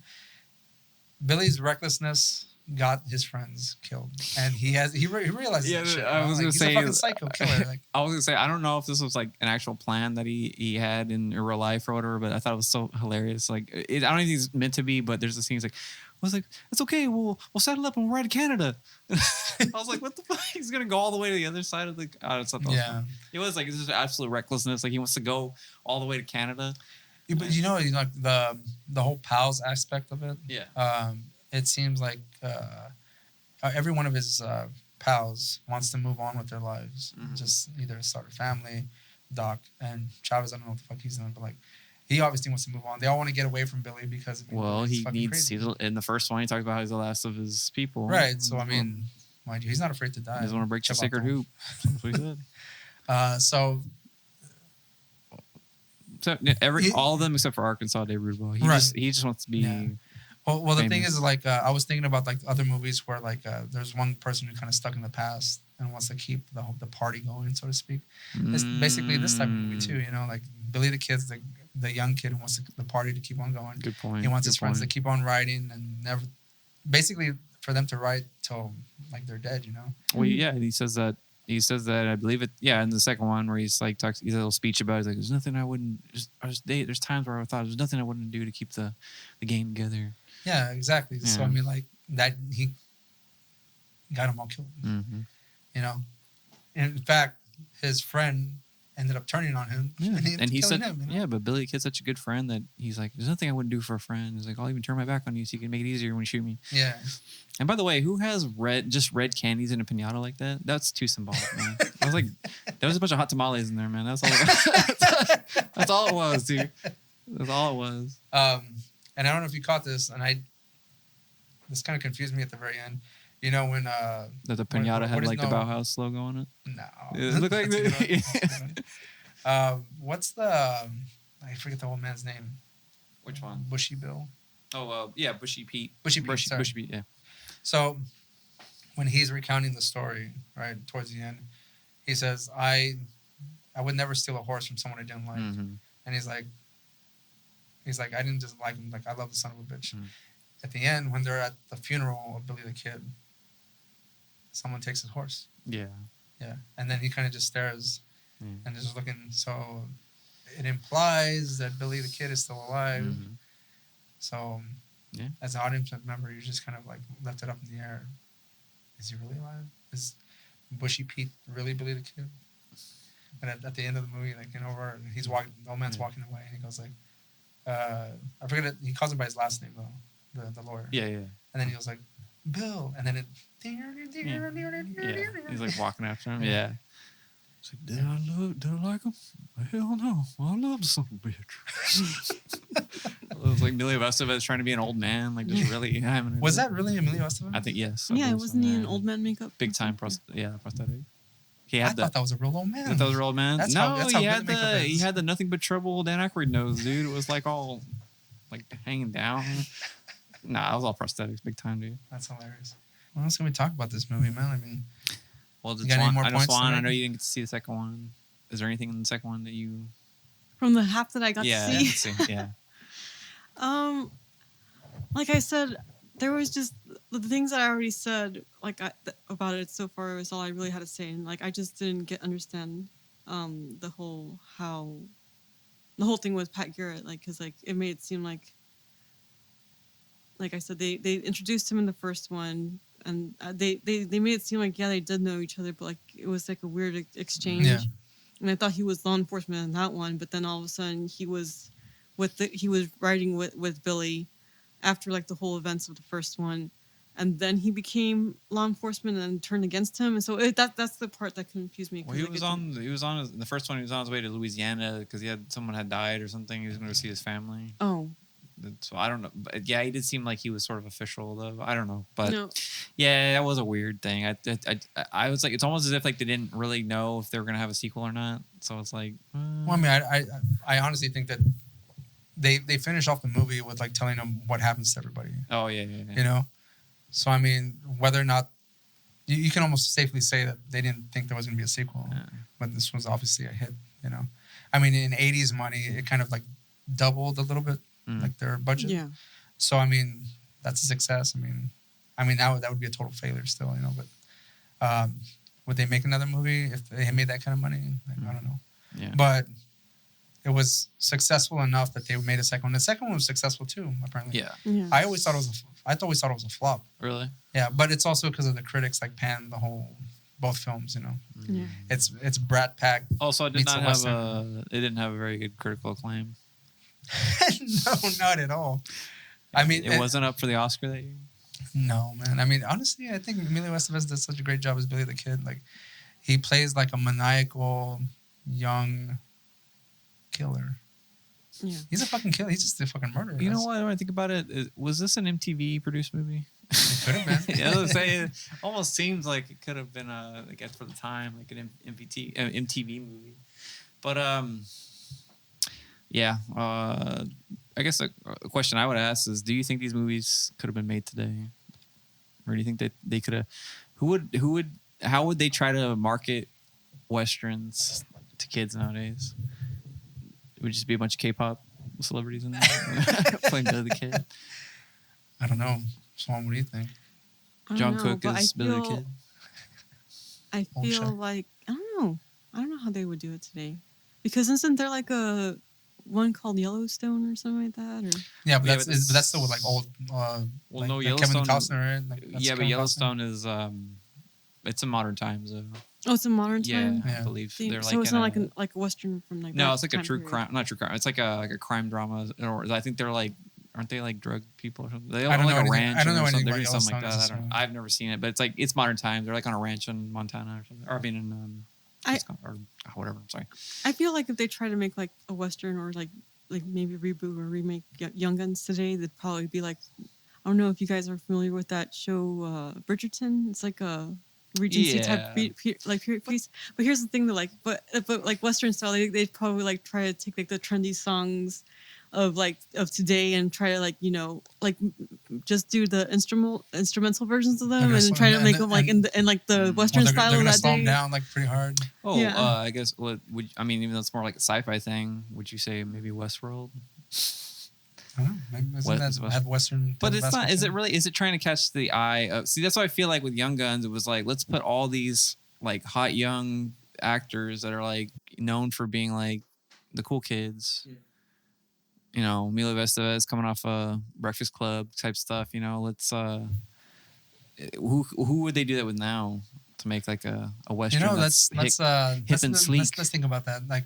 Billy's recklessness got his friends killed, and he realizes that shit. I was gonna he's say a fucking psycho killer. Like, I was gonna say I don't know if this was like an actual plan that he had in real life or whatever, but I thought it was so hilarious. Like I don't think it's meant to be, but there's a scene. He's like, I was like, it's okay. We'll settle up and we'll ride to Canada. I was like, what the fuck? He's gonna go all the way to the other side of the. Yeah. It was like it's just absolute recklessness. Like he wants to go all the way to Canada. Yeah, but you know like the whole pals aspect of it. Yeah. It seems like every one of his pals wants to move on with their lives. Just either start a family, Doc and Chavez. I don't know what the fuck he's doing, but like he obviously wants to move on. They all want to get away from Billy because he needs. In the first one, he talks about how he's the last of his people. Right. So I mean, mind you, he's not afraid to die. He doesn't want to break the sacred hoop. That's what he said. So all of them except for Arkansas, they root well. He just wants to be. Yeah. Well, the thing is, like, I was thinking about like other movies where like there's one person who kind of stuck in the past and wants to keep the party going, so to speak. It's basically this type of movie too. You know, like Billy the Kid's the young kid who wants the party to keep on going. Good point. He wants his friends to keep on riding and never. Basically, for them to write till like they're dead, you know. Well, yeah, and he says that I believe it. Yeah, in the second one where he's like talks, he's a little speech about it. He's like, there's nothing I wouldn't. There's times where I thought there's nothing I wouldn't do to keep the game together. Yeah, exactly. Yeah. So I mean, like that he got them all killed. Mm-hmm. You know, and in fact, his friend ended up turning on him. Yeah, and he said, him, you know? yeah, but Billy the Kid's such a good friend that he's like, there's nothing I wouldn't do for a friend. He's like, I'll even turn my back on you so you can make it easier when you shoot me. Yeah. And by the way, who has red candies in a pinata like that? That's too symbolic, man. I was like, there was a bunch of hot tamales in there, man. That's all. That's all it was, dude. That's all it was. And I don't know if you caught this, and this kind of confused me at the very end. You know when that the pinata had like the Bauhaus logo on it. No, it looked like what's the I forget the old man's name. Which one? Bushy Bill. Oh, yeah, Bushy Pete. Bushy Pete, yeah. So when he's recounting the story, right towards the end, he says, "I would never steal a horse from someone I didn't like," and he's like, I didn't just like him, like I love the son of a bitch. At the end, when they're at the funeral of Billy the Kid, someone takes his horse. Yeah. Yeah. And then he kind of just stares and is just looking. So it implies that Billy the Kid is still alive. So as an audience member, you just kind of like left it up in the air. Is he really alive? Is Bushy Pete really Billy the Kid? And at the end of the movie, like, you know, where he's walking, the old man's walking away, and he goes like, I forget it. He calls him by his last name though, the lawyer. Yeah. And then he was like, Bill, and then it. He's like walking after him. Yeah. It's like, did I like him? Hell no. I love the son of a bitch. It was like Emilio Estevez trying to be an old man, like just really. Was that really Emilio Estevez? I think yes. Yeah, wasn't he in old man makeup? Big time prosthetic. I thought that was a real old man. That was a real old man. That's no, how he had the nothing but trouble Dan Aykroyd nose, dude. It was like all like hanging down. Nah, it was all prosthetics, big time, dude. That's hilarious. What else can we talk about this movie, man? I mean, well, the you got any more points? Swan. I know you didn't get to see the second one. Is there anything in the second one that you? From the half that I got to see. Yeah. Like I said, there was just the things that I already said, like about it so far was all I really had to say, and like I just didn't understand the whole thing with Pat Garrett, like because like it made it seem like I said they introduced him in the first one, and they made it seem like they did know each other, but like it was like a weird exchange. Yeah. And I thought he was law enforcement in that one, but then all of a sudden he was riding with Billy after like the whole events of the first one, and then he became law enforcement and turned against him, and so that's the part that confused me. Well, in the first one. He was on his way to Louisiana because someone had died or something. He was going to see his family. Oh. So I don't know, but yeah, he did seem like he was sort of official though. I don't know, but no. Yeah, that was a weird thing. I was like, it's almost as if like they didn't really know if they were gonna have a sequel or not. So it's like, well, I mean, I honestly think that they finish off the movie with like telling them what happens to everybody. Oh yeah. You know, so I mean, whether or not you can almost safely say that they didn't think there was gonna be a sequel, but this was obviously a hit. You know, I mean, in '80s money, it kind of like doubled a little bit. Like their budget. Yeah. So I mean, that's a success. I mean that would be a total failure still, you know. But would they make another movie if they had made that kind of money? Like, I don't know. Yeah. But it was successful enough that they made a second one. The second one was successful too, apparently. Yeah. I always thought it was a flop. Really? Yeah, but it's also because of the critics like panned both films, you know. Yeah. It's Brat Pack. Also, it didn't have a very good critical acclaim. No, not at all. I mean, it wasn't up for the Oscar that year. No, man. I mean, honestly, I think Emilio Estevez did such a great job as Billy the Kid. Like, he plays like a maniacal young killer. Yeah, he's a fucking killer. He's just a fucking murderer. You know what? When I think about it, was this an MTV produced movie? It could have been. Yeah, I was saying, it almost seems like it could have been I guess for the time, like an MTV movie. But yeah. I guess a question I would ask is, do you think these movies could have been made today, or do you think that they could have? How would they try to market westerns to kids nowadays? It would just be a bunch of K-pop celebrities in there playing Billy the Kid. I don't know. Swan, what do you think? I don't John know, Cook but is Billy the Kid. I Oh, feel sure. like I don't know how they would do it today, because isn't there like a one called Yellowstone or something like that? Or Yeah, but Yeah, but that's still with like old. Well, Like, no, like Yellowstone. Kevin Costner, right? Like, that's Yeah, but Kevin Costner. Yellowstone is it's in modern times though. oh, it's a modern Yeah, time I Yeah. believe thing. they're So like it's in not a, like a western from like no, that it's like a time true period. crime, not true crime. It's like a crime drama, or I think they're like, aren't they like drug people or something? They I own don't like know a anything- ranch. I don't know or something. anything They're about doing something like Yellowstone that. I don't. necessarily. I've never seen it, but it's like it's modern times. They're like on a ranch in Montana or something, or I mean in or whatever. I'm sorry. I feel like if they try to make like a western or like maybe reboot or remake Young Guns today, they'd probably be like, I don't know if you guys are familiar with that show Bridgerton. It's like a Regency type period piece. But here's the thing, that like, but like Western style, they'd probably like try to take like the trendy songs of today and try to just do the instrumental versions of them Okay, and so- then try to and- make them like and- in like the Well, Western they're style of gonna that slow them day. down like pretty hard. Oh, Yeah. I guess what would I mean? Even though it's more like a sci-fi thing, would you say maybe Westworld? I don't know. Maybe What doesn't is that have Western? But type it's of not. aspects Is in it really? Is it trying to catch the eye? See, that's why I feel like with Young Guns, it was like let's put all these like hot young actors that are like known for being like the cool kids. Yeah. You know, Mila Estevez coming off Breakfast Club type stuff. You know, let's who would they do that with now to make like a western? You know, that's let's hip and sleek. Let's think about that. Like,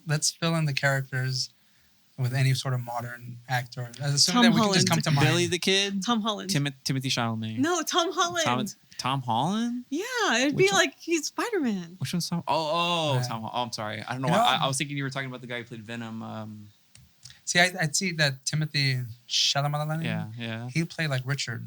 let's fill in the characters with any sort of modern actor. Assuming Tom that we can just come Holland. to mind. Billy the Kid, Tom Holland. Timothy Chalamet. No, Tom Holland. Tom Holland. Yeah, it'd Which be one? like he's Spider-Man. Which one's Tom? Oh, Yeah. Tom. Oh, I'm sorry. I don't know. You know- I was thinking you were talking about the guy who played Venom. See, I'd see that Timothy Chalamet. Yeah. He played like Richard,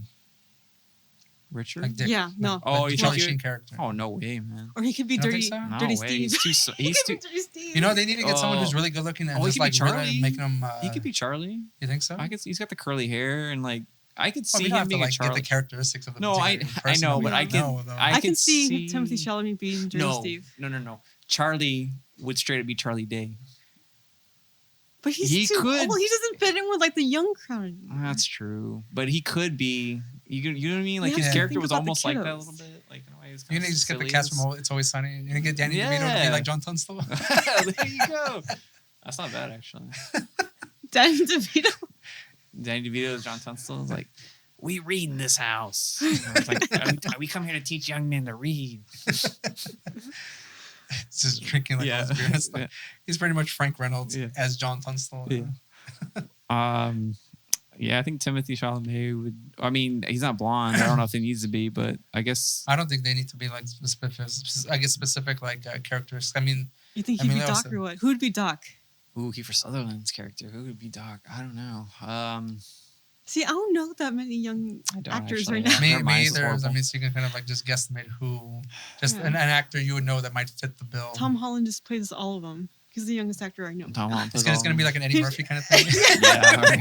Richard. like Dick. Yeah, no. Like, Oh, the you Charlie think Sheen you- character. Oh no way, man. Or he could be You don't Dirty, think so? No Dirty way. Steve. He's He too. could be Dirty Steve. You know, they need to get someone Oh. who's really good looking and Oh, he just could be like really Charlie. making him. He could be Charlie. You think so? He's got the curly hair and like I could Well, see we don't him have to being like a get Charlie. the characteristics of the No, I particular person know, that we but I don't can know, though. I can could see Timothy Chalamet being Dirty Steve. No. Charlie would straight up be Charlie Day. But he's He too could. old. He doesn't fit in with like the young crowd anymore. That's true, but he could be. You know what I mean? Like We his have to character think was about the almost like that a kiddos. little bit. Like in a way, he was You kinda need to just get the silly. cast from It's Always Sunny. You need to get Danny DeVito to Yeah. be like John Tunstall. There you go. That's not bad actually. Danny DeVito. Danny DeVito as John Tunstall is like, we read in this house. It's like, we come here to teach young men to read. It's just drinking like all his beer and stuff. Yeah. He's pretty much Frank Reynolds Yeah. as John Tunstall. Yeah. Yeah, I think Timothy Chalamet would. I mean, he's not blonde. I don't know if he needs to be, but I guess. I don't think they need to be like specific like characters. I mean, You think I he'd mean, be that was Doc or what? Who'd be Doc? Ooh, Kiefer Sutherland's character. Who would be Doc? I don't know. See, I don't know that many young I don't actors actually. right now. Yeah. Their me minds is either. I horrible. mean, so you can kind of like just guesstimate who, just Yeah. an actor you would know that might fit the bill. Tom Holland just plays all of them. He's the youngest actor I know. Tom Holland. It's plays gonna all be of like an Eddie Murphy kind of thing. Yeah.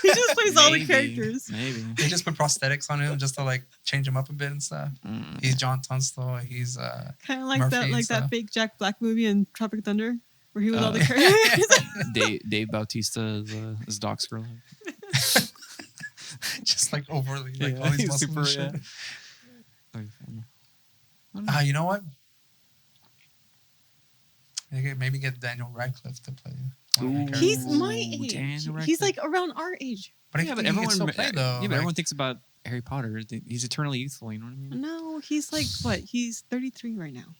He just plays all the Maybe. characters. Maybe. They just put prosthetics on him just to like change him up a bit and stuff. Mm. He's John Tunstall. He's Kind of like Murphy that, and like that stuff. fake Jack Black movie in Tropic Thunder, where he was all the Uh, characters. Dave Bautista is Doc Skrillex. just like overly like Yeah, all these he's muscles super, and shit. yeah. You know what? Maybe get Daniel Radcliffe to play. one of the Ooh. characters. He's my Ooh, age. Daniel He's Radcliffe. like around our age. but Yeah, I but think he can everyone, still play though. but like, everyone thinks about Harry Potter. He's eternally youthful. You know what I mean? No, he's like what? He's 33 right now.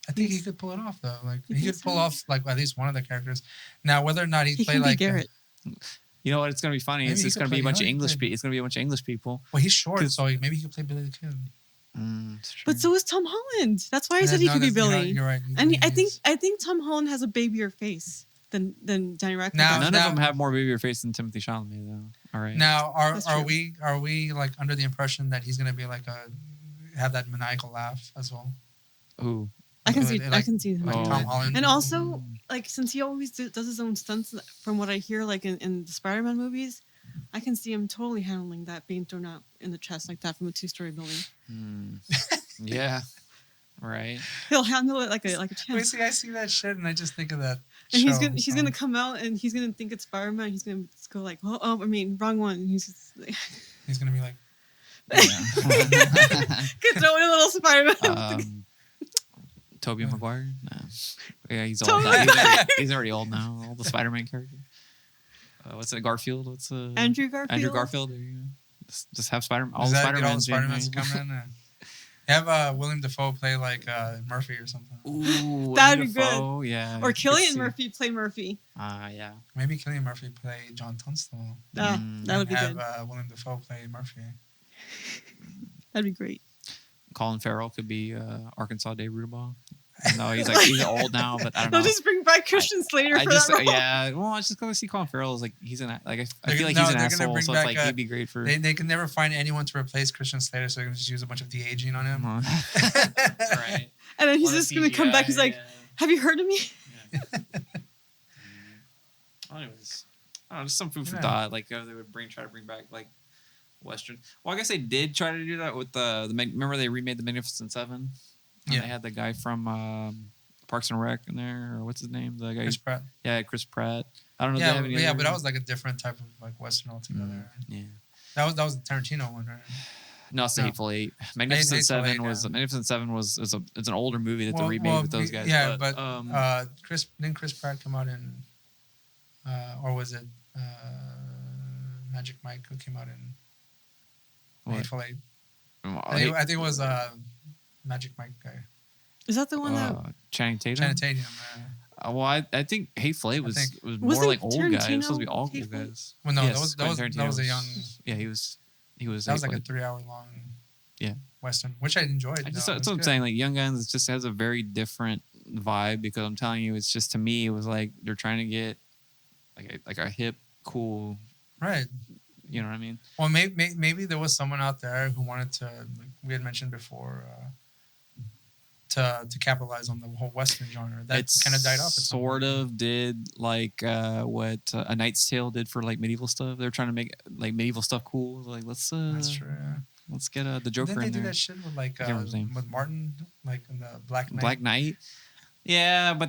I think he could pull it off though. Like You he think could pull so? off like at least one of the characters. Now whether or not he'd He play can be like Garrett. You know what? It's gonna be funny. Maybe It's he just could gonna be a play- bunch of he English could- people. It's gonna be a bunch of English people. well, he's short, 'Cause- so maybe he could play Billy the Kid. It's true. But so is Tom Holland. That's why I said he No, could be that's- Billy. You're right. And I think Tom Holland has a babier face than Danny Radcliffe. Now- does. none now- of them have more baby face than Timothy Chalamet, though. All right. Now That's are true. we like under the impression that he's gonna be like have that maniacal laugh as well? Ooh. I can see. like- I can see him. Like Oh. Tom Holland. And also, like, since he always does his own stunts, from what I hear, like in the Spider-Man movies, I can see him totally handling that, being thrown out in the chest like that from a 2-story building. Yeah. Right. He'll handle it like a Wait, champ. see, I see that shit, and I just think of that. And show, he's so- gonna come out and he's gonna think it's Spider-Man. He's gonna go like, oh, I mean, wrong one. And he's just like, He's gonna be like, Yeah. Could throw in a little Spider-Man. Tobey Maguire? No. Yeah, he's Tobey old. Maguire. He's already old now. All the Spider-Man characters. What's it? Garfield? What's Andrew Garfield. Andrew Garfield. There you go. Just have Spider-Man. All Does the that get all the Spider-Mans. Spider-Mans to come in? Have William Dafoe play like Murphy or something. Ooh, That'd be good. Yeah. Or Cillian see. Murphy play Murphy. Yeah. Maybe Cillian Murphy play John Tunstall. That would be have, good. William Dafoe play Murphy. That'd be great. Colin Farrell could be Arkansas Dave Rudabaugh. No, he's old now, but I don't know. They'll just bring back Christian Slater for just, that role. Yeah, well, I just go see Colin Farrell. Is like he's an I feel like he's an asshole, so it's like he'd be great for. They can never find anyone to replace Christian Slater, so they can just use a bunch of de-aging on him. Right. And then he's just gonna come back. He's like, "Have you heard of me?" Yeah. Anyways, I don't know, just some food for thought. Like they would try to bring back like Western. Well, I guess they did try to do that with the remember they remade the Magnificent Seven. And they had the guy from Parks and Rec in there, or what's his name? The guy Chris Pratt. Yeah, Chris Pratt. I don't know. Yeah, but that was like a different type of like Western altogether. Yeah. That was the Tarantino one, right? No, it's the Hateful Eight. Magnificent Seven was Magnificent Seven was it's an older movie that they remade with those guys. Yeah, but didn't Chris Pratt come out in, or was it Magic Mike who came out in Hateful Eight? I think it was Magic Mike guy. Is that the one that Channing Tatum? Channing Tatum. Well, I think Hateful Eight was more like old guys. It was supposed to be all old guys. Well, no, yes, that was a young. Yeah, he was. That was like a 3-hour long. Yeah. Western, which I enjoyed. That's what I'm saying. Like Young Guns, it just has a very different vibe because I'm telling you, it's just to me, it was like they're trying to get like a hip, cool. Right. You know what I mean? Well, maybe there was someone out there who wanted to, like we had mentioned before, to capitalize on the whole Western genre. That kind of died off. Sort of did like what A Knight's Tale did for like medieval stuff. They're trying to make like medieval stuff cool. Like let's That's true. Yeah. Let's get the Joker in there. Didn't they do that shit with like with Martin, like in the Black Knight? Black Knight. Yeah, but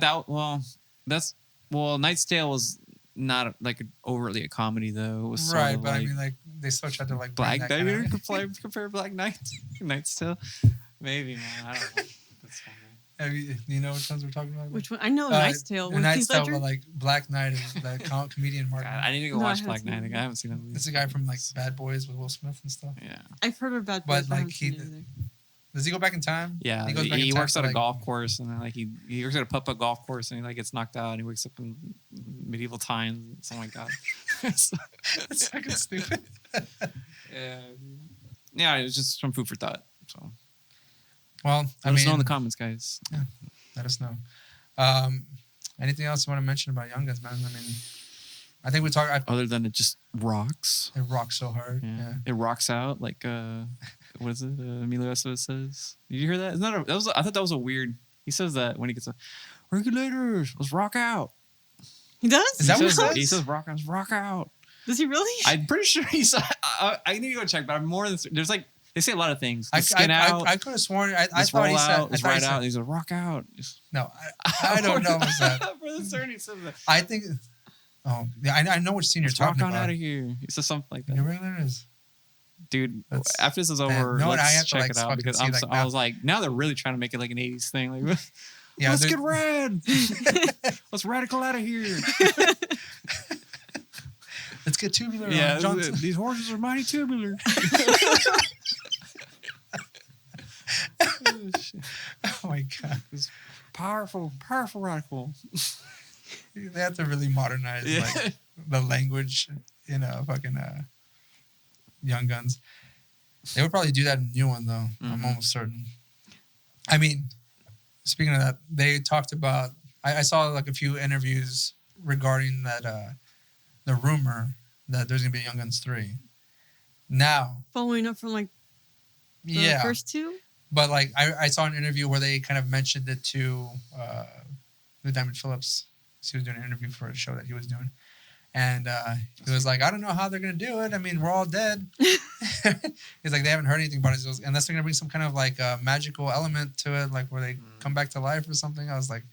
Knight's Tale was not like overtly a comedy though. It was right, sort of but like, I mean, like they still tried to like Black Knight. Compare Black Knight, Knight's Tale. Maybe, man. I don't know. That's fine. You know which ones we're talking about? Which one? I know Knight's Tale. Knight's Tale, but like Black Knight is the comedian Martin. God, I need to go watch Black Knight. I haven't seen that movie. It's a guy from like Bad Boys with Will Smith and stuff. Yeah, I've heard of Bad Boys, but like does he go back in time? Yeah, he works at a golf course, and then like he works at a putt-putt golf course, and he like gets knocked out, and he wakes up in medieval times. Something like that. That's fucking stupid. Yeah, it was just some food for thought. So, well, let us know in the comments, guys. Yeah, let us know. Anything else you want to mention about Young Guns, man? I mean, I think we talked. Other than it just rocks. It rocks so hard. Yeah. It rocks out like what is it? Emilio Estevez says. Did you hear that? I thought that was a weird. He says that when he gets regulators. Let's rock out. He does. Is that what he says? He says rock out. Does he really? I'm pretty sure he said. I need to go check, but I'm more than there's like they say a lot of things. I out. I could have sworn. I thought he said. Let's ride out. He's a rock out. No, I don't know. What's that? For the certain he said that. I think. Oh, yeah, I know which scene you're talking about. Rock on out of here. He says something like that. Your regulars. Dude, after this is over, let's check it out because I was like, now they're really trying to make it like an 80s thing. Like, yeah, let's get rad. Let's radical out of here. Let's get tubular. Yeah, these horses are mighty tubular. Oh my god, it's powerful radical. They have to really modernize like the language in fucking Young Guns. They would probably do that in the new one though. Mm-hmm. I'm almost certain. I mean, speaking of that, they talked about. I saw like a few interviews regarding that the rumor that there's gonna be a Young Guns 3. Now, following up from like the first two. But like I saw an interview where they kind of mentioned it to the Diamond Phillips. He was doing an interview for a show that he was doing. And he was like, I don't know how they're going to do it. I mean, we're all dead. He's like, they haven't heard anything about it. He goes, unless they're going to bring some kind of like magical element to it, like where they come back to life or something. I was like,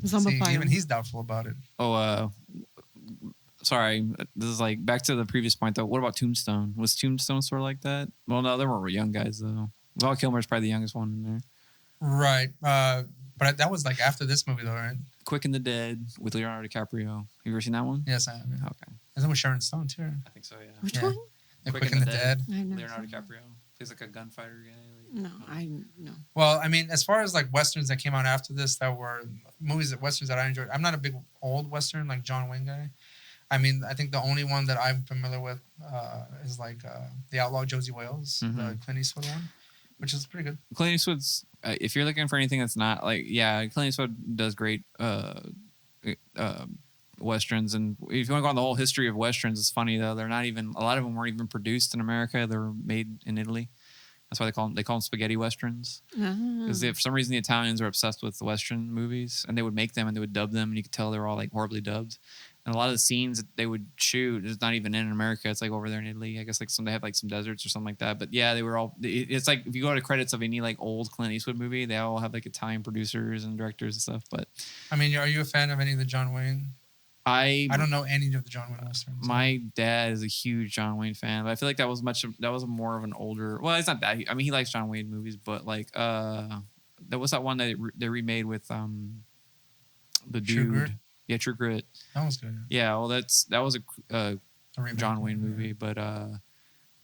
see, even he's doubtful about it. Oh, sorry, this is like back to the previous point though. What about Tombstone? Was Tombstone sort of like that? Well, no, there were young guys though. Val Kilmer's probably the youngest one in there. Right. But that was like after this movie though, right? Quick and the Dead with Leonardo DiCaprio. Have you ever seen that one? Yes, I have. Yeah. Okay. Is that with Sharon Stone too? I think so, yeah. Which one? The Quick and the Dead. Leonardo DiCaprio. He's like a gunfighter guy. No, I no. Well, I mean, as far as like westerns that came out after this, that were westerns that I enjoyed. I'm not a big old western like John Wayne guy. I mean, I think the only one that I'm familiar with is like The Outlaw Josie Wales, the Clint Eastwood one, which is pretty good. Clint Eastwood's, if you're looking for anything that's not like, Clint Eastwood does great westerns. And if you want to go on the whole history of westerns, it's funny though. They're not even, a lot of them weren't even produced in America. They were made in Italy. That's why they call them spaghetti westerns. Because for some reason the Italians are obsessed with the western movies, and they would make them and they would dub them, and you could tell they were all like horribly dubbed. And a lot of the scenes that they would shoot is not even in America. It's like over there in Italy. I guess like they have like some deserts or something like that. But yeah, they were all. It's like if you go to credits of any like old Clint Eastwood movie, they all have like Italian producers and directors and stuff. But I mean, are you a fan of any of the John Wayne? I don't know any of the John Wayne westerns. My dad is a huge John Wayne fan, but I feel like that was more of an older. Well, it's not that. I mean, he likes John Wayne movies, but like there was that one that they remade with the dude. True Grit? Yeah, True Grit. That was good. Yeah, well, that was a John Wayne movie, but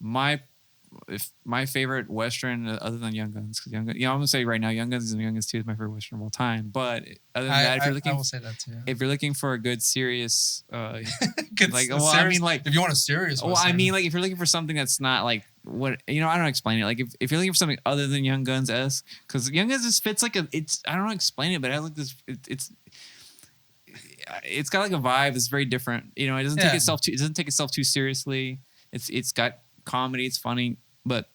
my favorite western other than Young Guns, because I'm gonna say right now, Young Guns and Young Guns 2 is my favorite western of all time. But other than that, if you're looking, I will say that too. If you're looking for a good serious, good, like, serious, I mean, like, if you want a serious, western, I mean, like, if you're looking for something that's not like what I don't explain it. Like, if you're looking for something other than Young Guns esque, because Young Guns just fits like I don't know explain it, but I like this. It's got like a vibe. It's very different. It doesn't take itself too seriously. It's got comedy. It's funny, but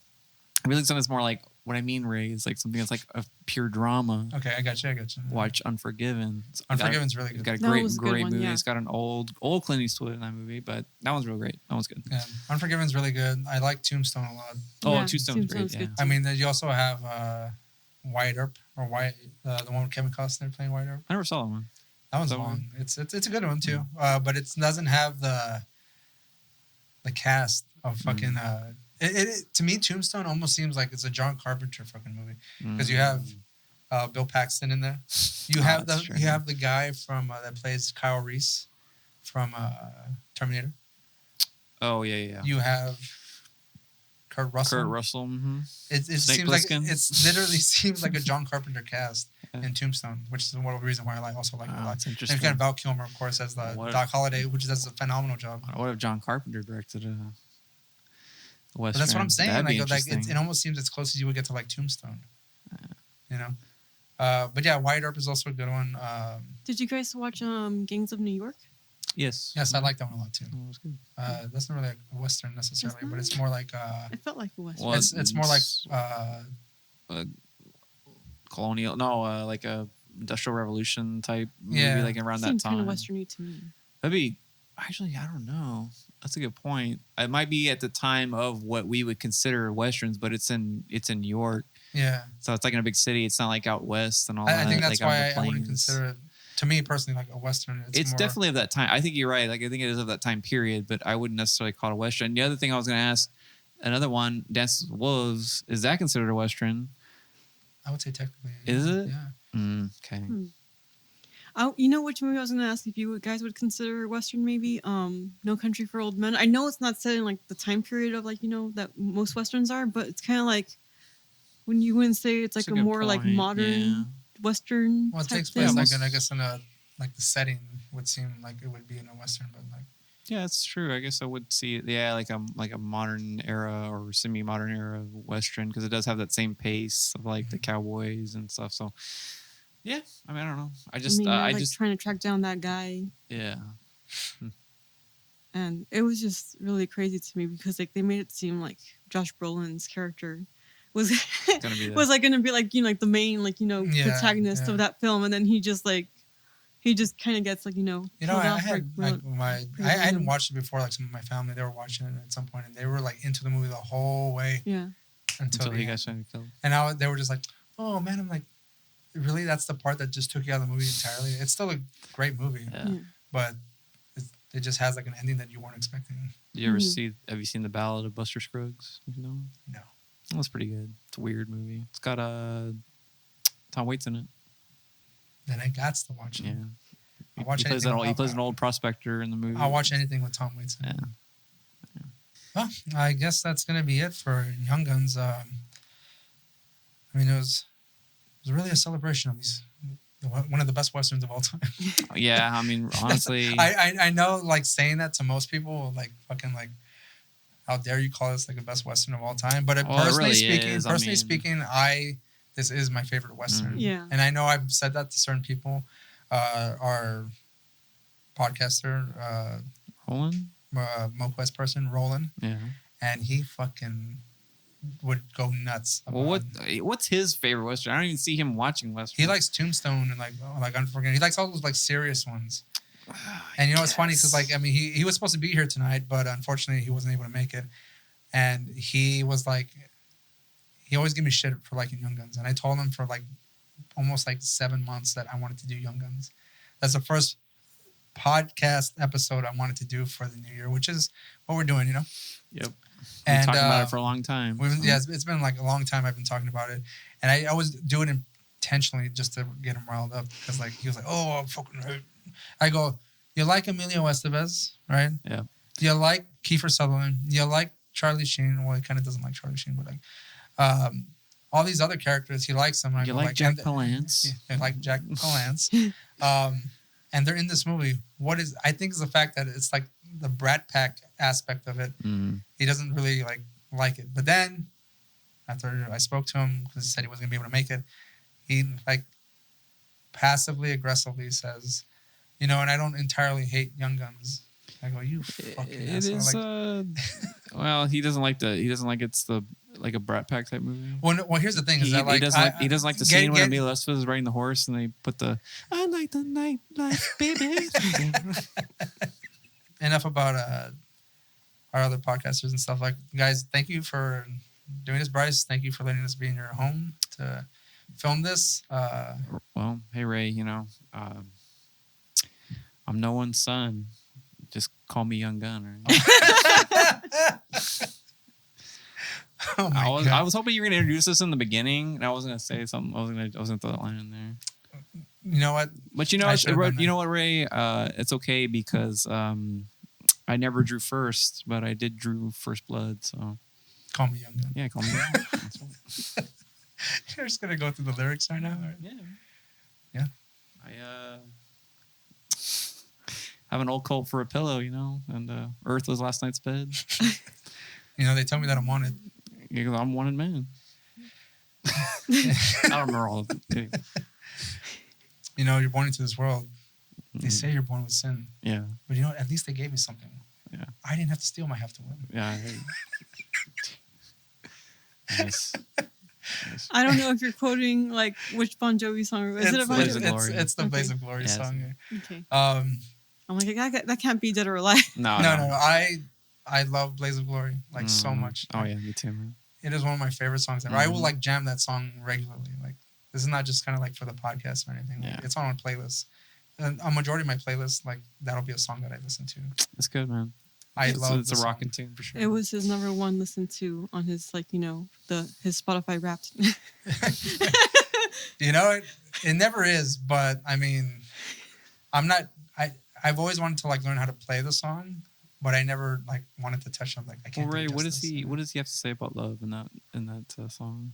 I really something that's more like what I mean, Ray, is like something that's like a pure drama. Okay, I got you. Watch Unforgiven. Unforgiven's really good. It's got a great movie. Yeah. It's got an old Clint Eastwood in that movie, but that one's real great. That one's good. Yeah, Unforgiven's really good. I like Tombstone a lot. Oh, Tombstone's great. Yeah. I mean, you also have Wyatt Earp the one with Kevin Costner playing Wyatt Earp. I never saw that one. That one's long. It's a good one too. But it doesn't have the cast of fucking. To me, Tombstone almost seems like it's a John Carpenter fucking movie because you have Bill Paxton in there. You have the guy from that plays Kyle Reese from Terminator. Oh yeah. You have Kurt Russell. Mm-hmm. It seems like it literally seems like a John Carpenter cast in Tombstone, which is one reason why I also like it a lot. And you've got Val Kilmer, of course, as the Doc Holliday, which does a phenomenal job. What if John Carpenter directed a western? But that's what I'm saying. It almost seems as close as you would get to like Tombstone. But yeah, Wyatt Earp is also a good one. Did you guys watch Gangs of New York? Yes. Yes, I like that one a lot too. That was good. That's not really a western necessarily, but it's more like it felt like a western. Well, it's more like colonial. No, like a industrial revolution type movie, like around that time. Kind of westerny to me. That'd be actually, I don't know. That's a good point. It might be at the time of what we would consider westerns, but it's in New York. Yeah. So it's like in a big city. It's not like out west and all that. I think that's like why I wouldn't consider it. To me personally, like a western. It's definitely of that time. I think you're right. Like I think it is of that time period, but I wouldn't necessarily call it a western. The other thing I was going to ask, another one, Dances with Wolves, is that considered a western? I would say technically. Is it? Yeah. Okay. You know which movie I was going to ask if you guys would consider western? Maybe No Country for Old Men. I know it's not set in like the time period of like that most westerns are, but it's kind of like when you wouldn't say it's like a more like modern western. Well, it takes place like I guess in a like the setting would seem like it would be in a western, but like. Yeah, that's true. I guess I would see it. Yeah, like a modern era or semi-modern era of western because it does have that same pace of like the cowboys and stuff. So, yeah, I mean, I don't know. I just trying to track down that guy. Yeah. And it was just really crazy to me because like they made it seem like Josh Brolin's character was going to be like like the main protagonist of that film, and then he just kind of gets like I hadn't watched it before. Like some of my family, they were watching it at some point, and they were like into the movie the whole way. Yeah. Until he got killed. And they were just like, "Oh man," I'm like, "Really? That's the part that just took you out of the movie entirely?" It's still a great movie, but it just has like an ending that you weren't expecting. You ever have you seen The Ballad of Buster Scruggs? You know? No. That's pretty good. It's a weird movie. It's got Tom Waits in it. Then I got to watch it. Yeah. I'll watch he plays an old prospector in the movie. I'll watch anything with Tom Waits in it. Yeah. Well, I guess that's gonna be it for Young Guns. I mean, it was really a celebration of one of the best westerns of all time. Yeah, I mean, honestly, I know, like, saying that to most people, like, fucking, like, how dare you call this like the best western of all time? But personally speaking, this is my favorite western. Mm-hmm. Yeah. And I know I've said that to certain people. Our podcaster, Roland, MoQuest person, Roland. Yeah. And he fucking would go nuts. Well, what's his favorite western? I don't even see him watching western. He likes Tombstone and like Unforgiven. He likes all those like serious ones. And you know, it's funny because, like, I mean, he was supposed to be here tonight, but unfortunately he wasn't able to make it. And he was like, he always gave me shit for liking Young Guns. And I told him for like almost like 7 months that I wanted to do Young Guns. That's the first podcast episode I wanted to do for the new year, which is what we're doing, you know? Yep. And we've been talking about it for a long time. It's been like a long time I've been talking about it. And I always do it intentionally just to get him riled up. Because, like, he was like, oh, I'm fucking hurt. I go, you like Emilio Estevez, right? Yeah. You like Kiefer Sutherland. You like Charlie Sheen. Well, he kind of doesn't like Charlie Sheen, but like all these other characters, he likes them. You like Jack Palance. I like Jack Palance. And they're in this movie. I think is the fact that it's like the Brat Pack aspect of it. Mm. He doesn't really like it. But then after I spoke to him because he said he wasn't gonna be able to make it, he like passively aggressively says, you know, and I don't entirely hate Young Guns. I go, you fucking asshole. It is. Well, he doesn't like it's the like a Brat Pack type movie. Well, here's the thing: is that like he doesn't like the scene when Emilio Estevez is riding the horse and they put the "I like the nightlife, baby." Enough about our other podcasters and stuff. Like, guys, thank you for doing this, Bryce. Thank you for letting us be in your home to film this. Well, hey Ray, you know, I'm no one's son. Just call me Young Gun. Right? Oh my God. I was hoping you were gonna introduce us in the beginning, and I was gonna say something. I was gonna throw that line in there. You know what? But you know what, Ray? It's okay because I never drew first, but I did drew first blood. So Call me Young Gun. yeah, call me. Right. You're just gonna go through the lyrics right now. Right? Yeah. I have an old coat for a pillow, you know, and Earth was last night's bed. You know, they tell me that I'm wanted. Because I'm wanted man. I don't remember all of it. You know, you're born into this world. They say you're born with sin. Yeah. But you know what? At least they gave me something. Yeah. I didn't have to steal my half to win. Yeah. Nice. I don't know if you're quoting like which Bon Jovi song. Is it a Bon Blaze of Jovi? Glory. It's the Blaze of Glory Yes. song. Okay. I'm like, that can't be Dead or Alive. No. I love Blaze of Glory so much. Oh yeah, me too, man. It is one of my favorite songs ever. I will like jam that song regularly. Like, this is not just kind of like for the podcast or anything. Like, it's on my playlist. And a majority of my playlist, like, that'll be a song that I listen to. It's good, man. It's a rocking tune for sure. It was his number one listened to on his, like, you know, his Spotify Wrapped. You know, it never is, but I mean, I've always wanted to like learn how to play the song, but I never like wanted to touch on like I can't. Well, Ray, do what does justice. he have to say about love in that song?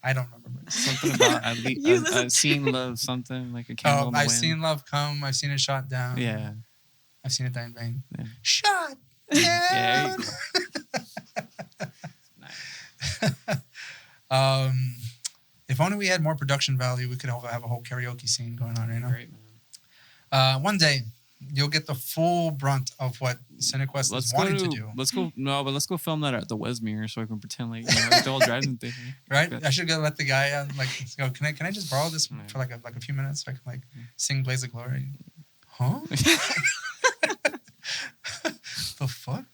I don't remember. Something about I've seen love, something like a candle in the I've wind. seen love come. I've seen it shot down. Yeah. I've seen it die in vain. Yeah. Shot Yeah. down. If only we had more production value, we could have a whole karaoke scene going on right now. Great, man. One day, you'll get the full brunt of what Cinequest is wanting to do. Let's go film that at the Wesmere so I can pretend like it's all driving thing. Right? I should go let the guy like go. Can I just borrow this for like a few minutes so I can like sing Blaze of Glory? Huh? The fuck?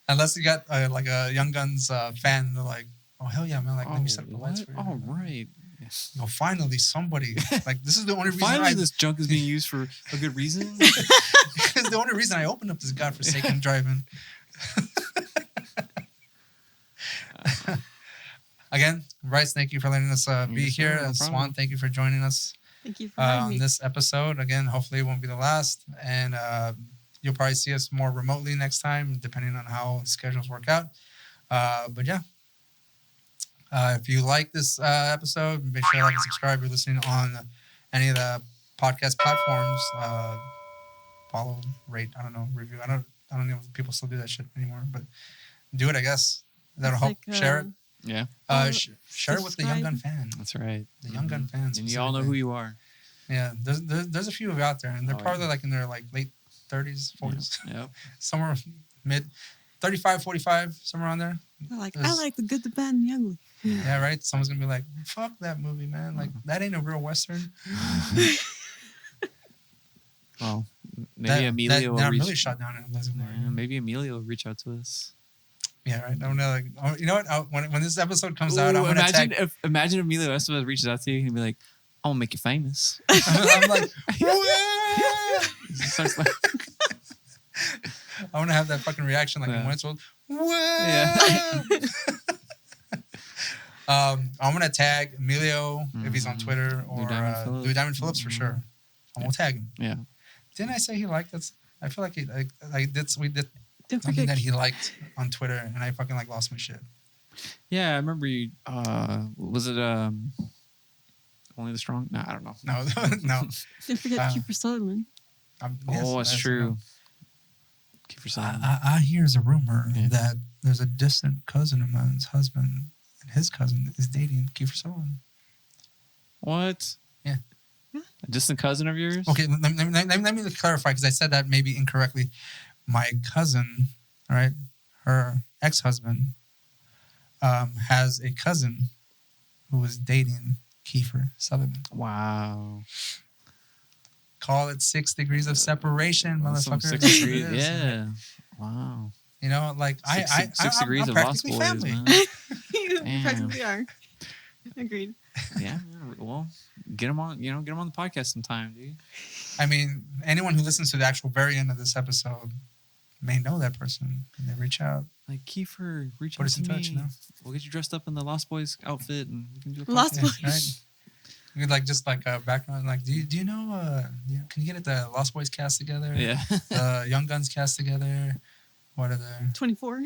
Unless you got like a Young Guns fan, they're like, oh hell yeah, man! Like, let me set up the lights for you. Oh right. Yeah. Finally somebody like this is the only reason Finally, this junk is being used for a good reason. It's the only reason I opened up this godforsaken drive-in. Again, Bryce, thank you for letting us be here. No Swan, problem. thank you for joining us Thank you for having on me. this episode. Again, hopefully it won't be the last. And you'll probably see us more remotely next time, depending on how schedules work out. But yeah. If you like this episode, make sure to like and subscribe. If you're listening on any of the podcast platforms, follow, rate, I don't know, review. I don't know if people still do that shit anymore, but do it, I guess. That'll It's help. like, Share it. Yeah, Share it with the Young Gun fan. that's right. The Young Gun fans. And you all know who you are. Yeah, there's a few of you out there, and they're probably like in their like late 30s, 40s, Yep. somewhere mid 35, 45, somewhere on there. I like the good, the bad, and the ugly. Yeah, right. Someone's gonna be like, "Fuck that movie, man! Like that ain't a real Western." Well, maybe Amelia will I'm reach. really shot down in Elizabeth. Yeah, maybe Amelia will reach out to us. Yeah, right. I'm gonna like, you know what? When this episode comes out, I'm Ooh, gonna imagine tag. imagine Amelia Estevez reaches out to you and be like, "I'm gonna make you famous." I'm like, She starts like, I want to have that fucking reaction like in Yeah. Wentworth. Yeah. I'm gonna tag Emilio if he's on Twitter or Lou Diamond Lou Diamond Phillips. Phillips for sure. I'm gonna tag him. yeah. Didn't I say he liked us? I feel like we did Don't something forget, that he liked on Twitter, and I fucking like lost my shit. Yeah, I remember you. Was it Only the Strong? No, I don't know. No, no. don't forget Kiefer Sutherland. Oh, it's true. Kiefer Sutherland. I hears a rumor Yeah. that there's a distant cousin of mine's husband, and his cousin is dating Kiefer Sutherland. What? Yeah. A distant cousin of yours? Okay, let me clarify because I said that maybe incorrectly. My cousin, all right, her ex-husband, has a cousin who was dating Kiefer Sutherland. Wow. Call it 6 degrees of separation, Some motherfucker. 6 That's what it degrees. is. Yeah. Wow. You know, like Six degrees I'm of practically Lost Boys, family. man. You Damn. practically are. Agreed. Yeah. Well, get them on. Get them on the podcast sometime, dude. I mean, anyone who listens to the actual very end of this episode may know that person, and they reach out. Like Kiefer, reach Put out us to in me. touch, you know? We'll get you dressed up in the Lost Boys outfit, and we can do a Lost podcast. Boys. Right? You could like just like a background, like, do you know? Can you get the Lost Boys cast together? Yeah. The Young Guns cast together. What are the 24.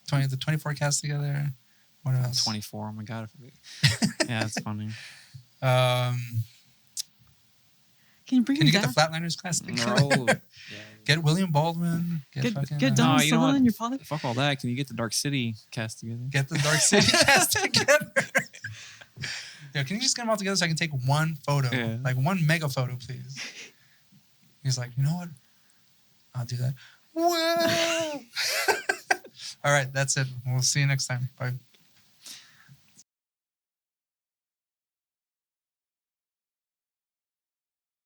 24 cast together? What else? 24. Oh my god. Yeah, that's funny. Can you bring Can him you get down? the Flatliners cast together? No. Get William Baldwin. Get fucking, Get No, Donald you know what? Sutherland, your father. Fuck all that. Can you get the Dark City cast together? Get the Dark City cast together. Yeah, can you just get them all together so I can take one photo? Yeah. Like one mega photo, please. He's like, you know what? I'll do that. Whoa! All right, that's it. We'll see you next time. Bye.